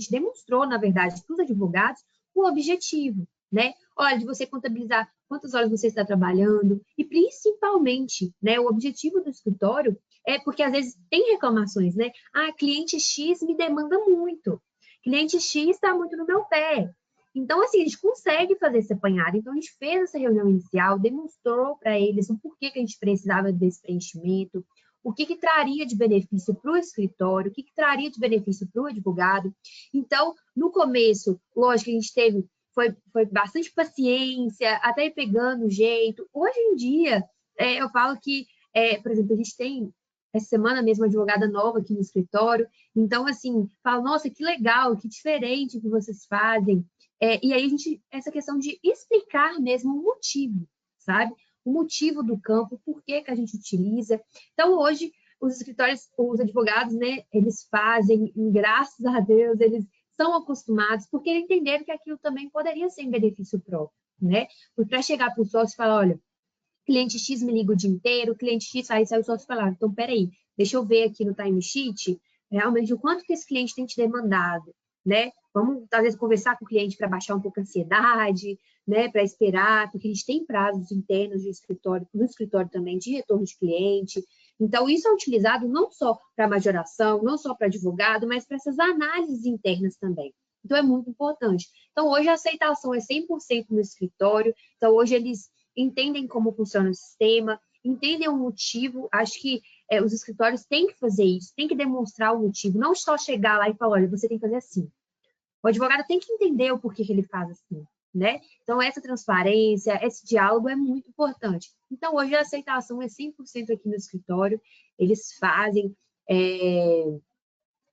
demonstrou, na verdade, para os advogados o objetivo, né? Olha, de você contabilizar quantas horas você está trabalhando e principalmente, né, o objetivo do escritório é porque às vezes tem reclamações, né? Cliente X me demanda muito. Cliente X está muito no meu pé. Então, assim, a gente consegue fazer esse apanhado. Então, a gente fez essa reunião inicial, demonstrou para eles o porquê que a gente precisava desse preenchimento, o que traria de benefício para o escritório, o que traria de benefício para o advogado. Então, no começo, lógico, a gente foi bastante paciência, até ir pegando o jeito. Hoje em dia, eu falo que, por exemplo, a gente tem, essa semana mesmo, uma advogada nova aqui no escritório. Então, assim, falo, nossa, que legal, que diferente que vocês fazem. E aí essa questão de explicar mesmo o motivo, sabe? O motivo do campo, por que a gente utiliza. Então, hoje, os escritórios, os advogados, né, eles fazem, graças a Deus, eles são acostumados, porque entenderam que aquilo também poderia ser em benefício próprio, né? Porque para chegar para o sócio e falar, olha, cliente X me liga o dia inteiro, cliente X, aí sai o sócio falar, então, peraí, deixa eu ver aqui no timesheet, realmente, o quanto que esse cliente tem te demandado, né? Vamos, talvez, conversar com o cliente para baixar um pouco a ansiedade, né? Para esperar, porque a gente tem prazos internos de escritório, no escritório também, de retorno de cliente. Então, isso é utilizado não só para majoração, não só para advogado, mas para essas análises internas também. Então, é muito importante. Então, hoje a aceitação é 100% no escritório. Então, hoje eles entendem como funciona o sistema, entendem o motivo. Acho que os escritórios têm que fazer isso, têm que demonstrar o motivo, não só chegar lá e falar, olha, você tem que fazer assim. O advogado tem que entender o porquê que ele faz assim, né? Então, essa transparência, esse diálogo é muito importante. Então, hoje a aceitação é 100% aqui no escritório, eles fazem,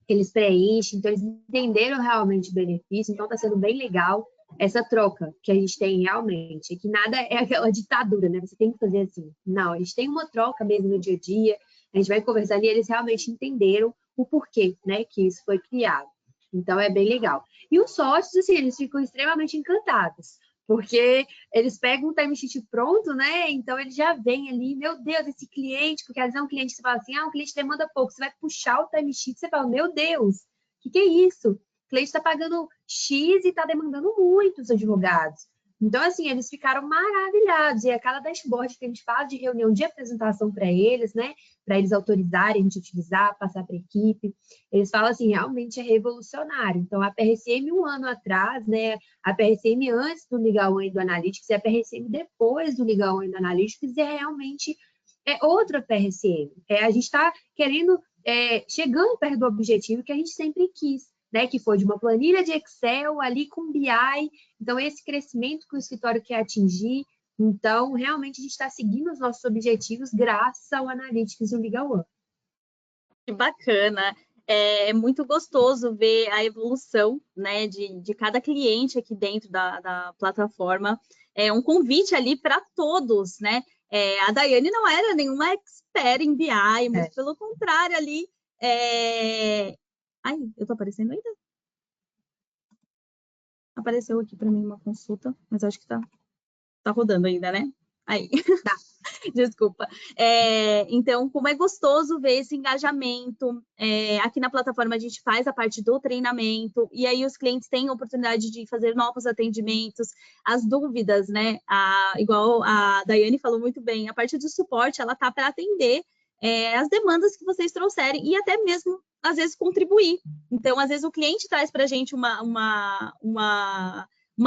eles preenchem, então eles entenderam realmente o benefício, então está sendo bem legal essa troca que a gente tem realmente, que nada é aquela ditadura, né? Você tem que fazer assim. Não, a gente tem uma troca mesmo no dia a dia, a gente vai conversando e eles realmente entenderam o porquê, né, que isso foi criado. Então, é bem legal. E os sócios, assim, eles ficam extremamente encantados, porque eles pegam um timesheet pronto, né? Então, eles já vêm ali, meu Deus, esse cliente, porque às vezes é um cliente que você fala assim, um cliente demanda pouco, você vai puxar o timesheet, você fala, meu Deus, o que é isso? O cliente está pagando X e está demandando muitos advogados. Então, assim, eles ficaram maravilhados. E a cada dashboard que a gente faz de reunião de apresentação para eles, né? Para eles autorizarem a gente utilizar, passar para a equipe, eles falam assim, realmente é revolucionário. Então, a PRCM um ano atrás, né? A PRCM antes do Legal One e do Analytics e a PRCM depois do Legal One e do Analytics é realmente outra PRCM. A gente está querendo, chegando perto do objetivo que a gente sempre quis, né, que foi de uma planilha de Excel ali com BI. Então, esse crescimento que o escritório quer atingir. Então, realmente, a gente está seguindo os nossos objetivos graças ao Analytics e ao Legal One. Que bacana. É muito gostoso ver a evolução, né, de cada cliente aqui dentro da plataforma. É um convite ali para todos, né? A Daiane não era nenhuma expert em BI, muito pelo contrário ali. Ai, eu tô aparecendo ainda? Apareceu aqui para mim uma consulta, mas acho que tá rodando ainda, né? Aí. Tá. Desculpa. Então, como é gostoso ver esse engajamento. Aqui na plataforma a gente faz a parte do treinamento, e aí os clientes têm a oportunidade de fazer novos atendimentos, as dúvidas, né? Igual a Daiane falou muito bem, a parte do suporte, ela tá para atender as demandas que vocês trouxerem, e até mesmo, às vezes, contribuir. Então, às vezes, o cliente traz para a gente uma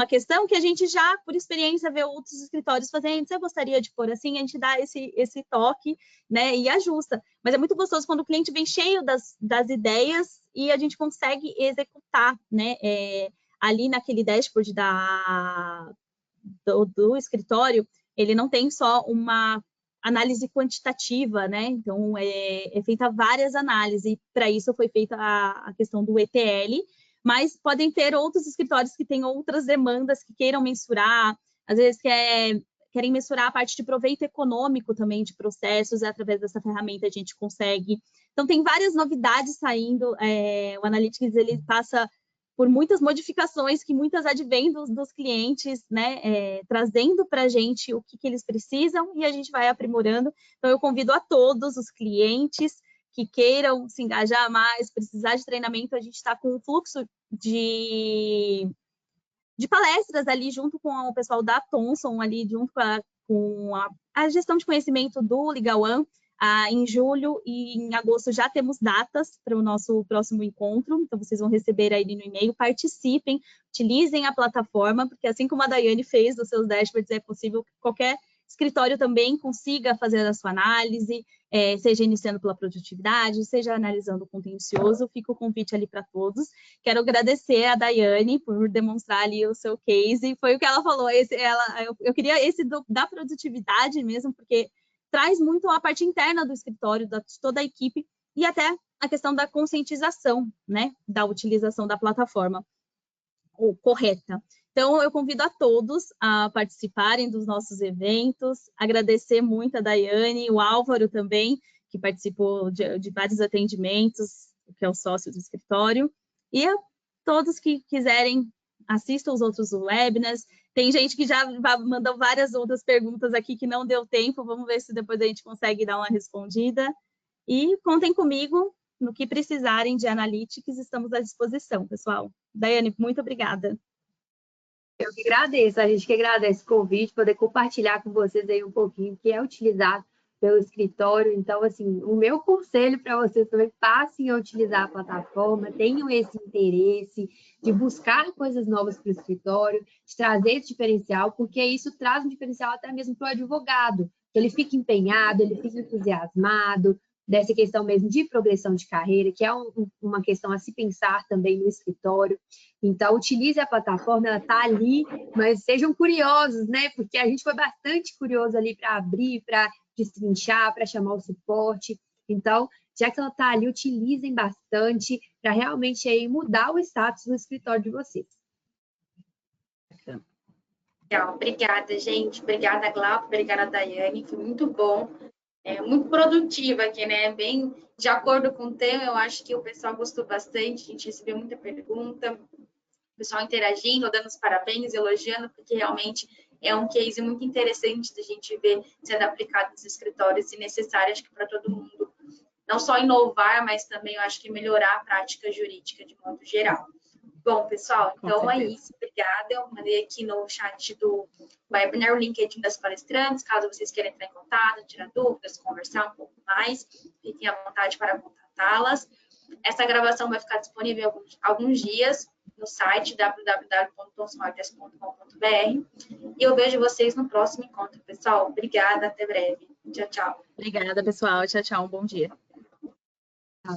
questão que a gente já, por experiência, vê outros escritórios fazendo. Você gostaria de pôr assim? A gente dá esse toque, né, e ajusta. Mas é muito gostoso quando o cliente vem cheio das ideias e a gente consegue executar, né, ali naquele dashboard do escritório. Ele não tem só uma análise quantitativa, né? Então, é feita várias análises, e para isso foi feita a questão do ETL, mas podem ter outros escritórios que têm outras demandas que queiram mensurar, às vezes querem mensurar a parte de proveito econômico também de processos, através dessa ferramenta a gente consegue. Então, tem várias novidades saindo, o Analytics, ele passa por muitas modificações que muitas advêm dos clientes, né, trazendo para a gente o que eles precisam e a gente vai aprimorando. Então, eu convido a todos os clientes que queiram se engajar mais, precisar de treinamento, a gente está com um fluxo de palestras ali junto com o pessoal da Thomson, ali junto com a gestão de conhecimento do Legal One. Em julho e em agosto já temos datas para o nosso próximo encontro, então vocês vão receber aí no e-mail, participem, utilizem a plataforma, porque assim como a Daiane fez dos seus dashboards, é possível que qualquer escritório também consiga fazer a sua análise, seja iniciando pela produtividade, seja analisando o contencioso. Fica o convite ali para todos. Quero agradecer a Daiane por demonstrar ali o seu case, foi o que ela falou, eu queria esse da produtividade mesmo, porque traz muito a parte interna do escritório, de toda a equipe, e até a questão da conscientização, né, da utilização da plataforma. correta. Então, eu convido a todos a participarem dos nossos eventos, agradecer muito a Daiane, o Álvaro também, que participou de vários atendimentos, que é o sócio do escritório, e a todos que quiserem, assistam os outros webinars. Tem gente que já mandou várias outras perguntas aqui que não deu tempo, vamos ver se depois a gente consegue dar uma respondida. E contem comigo no que precisarem de Analytics, estamos à disposição, pessoal. Daiane, muito obrigada. Eu que agradeço, a gente que agradece o convite, poder compartilhar com vocês aí um pouquinho que é utilizado pelo escritório. Então, assim, o meu conselho para vocês também, passem a utilizar a plataforma, tenham esse interesse de buscar coisas novas para o escritório, de trazer esse diferencial, porque isso traz um diferencial até mesmo para o advogado, que ele fica empenhado, ele fica entusiasmado, dessa questão mesmo de progressão de carreira, que é uma questão a se pensar também no escritório. Então, utilize a plataforma, ela está ali, mas sejam curiosos, né? Porque a gente foi bastante curioso ali para abrir, para destrinchar, para chamar o suporte. Então, já que ela está ali, utilizem bastante para realmente aí mudar o status do escritório de vocês. Legal, obrigada, gente. Obrigada, Glauco. Obrigada, Daiane. Foi muito bom. Muito produtiva aqui, né? Bem de acordo com o tema, eu acho que o pessoal gostou bastante, a gente recebeu muita pergunta, o pessoal interagindo, dando os parabéns, elogiando, porque realmente é um case muito interessante da gente ver sendo aplicado nos escritórios e necessário, acho que para todo mundo, não só inovar, mas também eu acho que melhorar a prática jurídica de modo geral. Bom, pessoal, então é isso. Obrigada. Eu mandei aqui no chat do webinar o LinkedIn das palestrantes, caso vocês queiram entrar em contato, tirar dúvidas, conversar um pouco mais, fiquem à vontade para contatá-las. Essa gravação vai ficar disponível alguns dias no site www.thomsonreuters.com.br e eu vejo vocês no próximo encontro, pessoal. Obrigada, até breve. Tchau, tchau. Obrigada, pessoal. Tchau, tchau. Um bom dia. Tchau.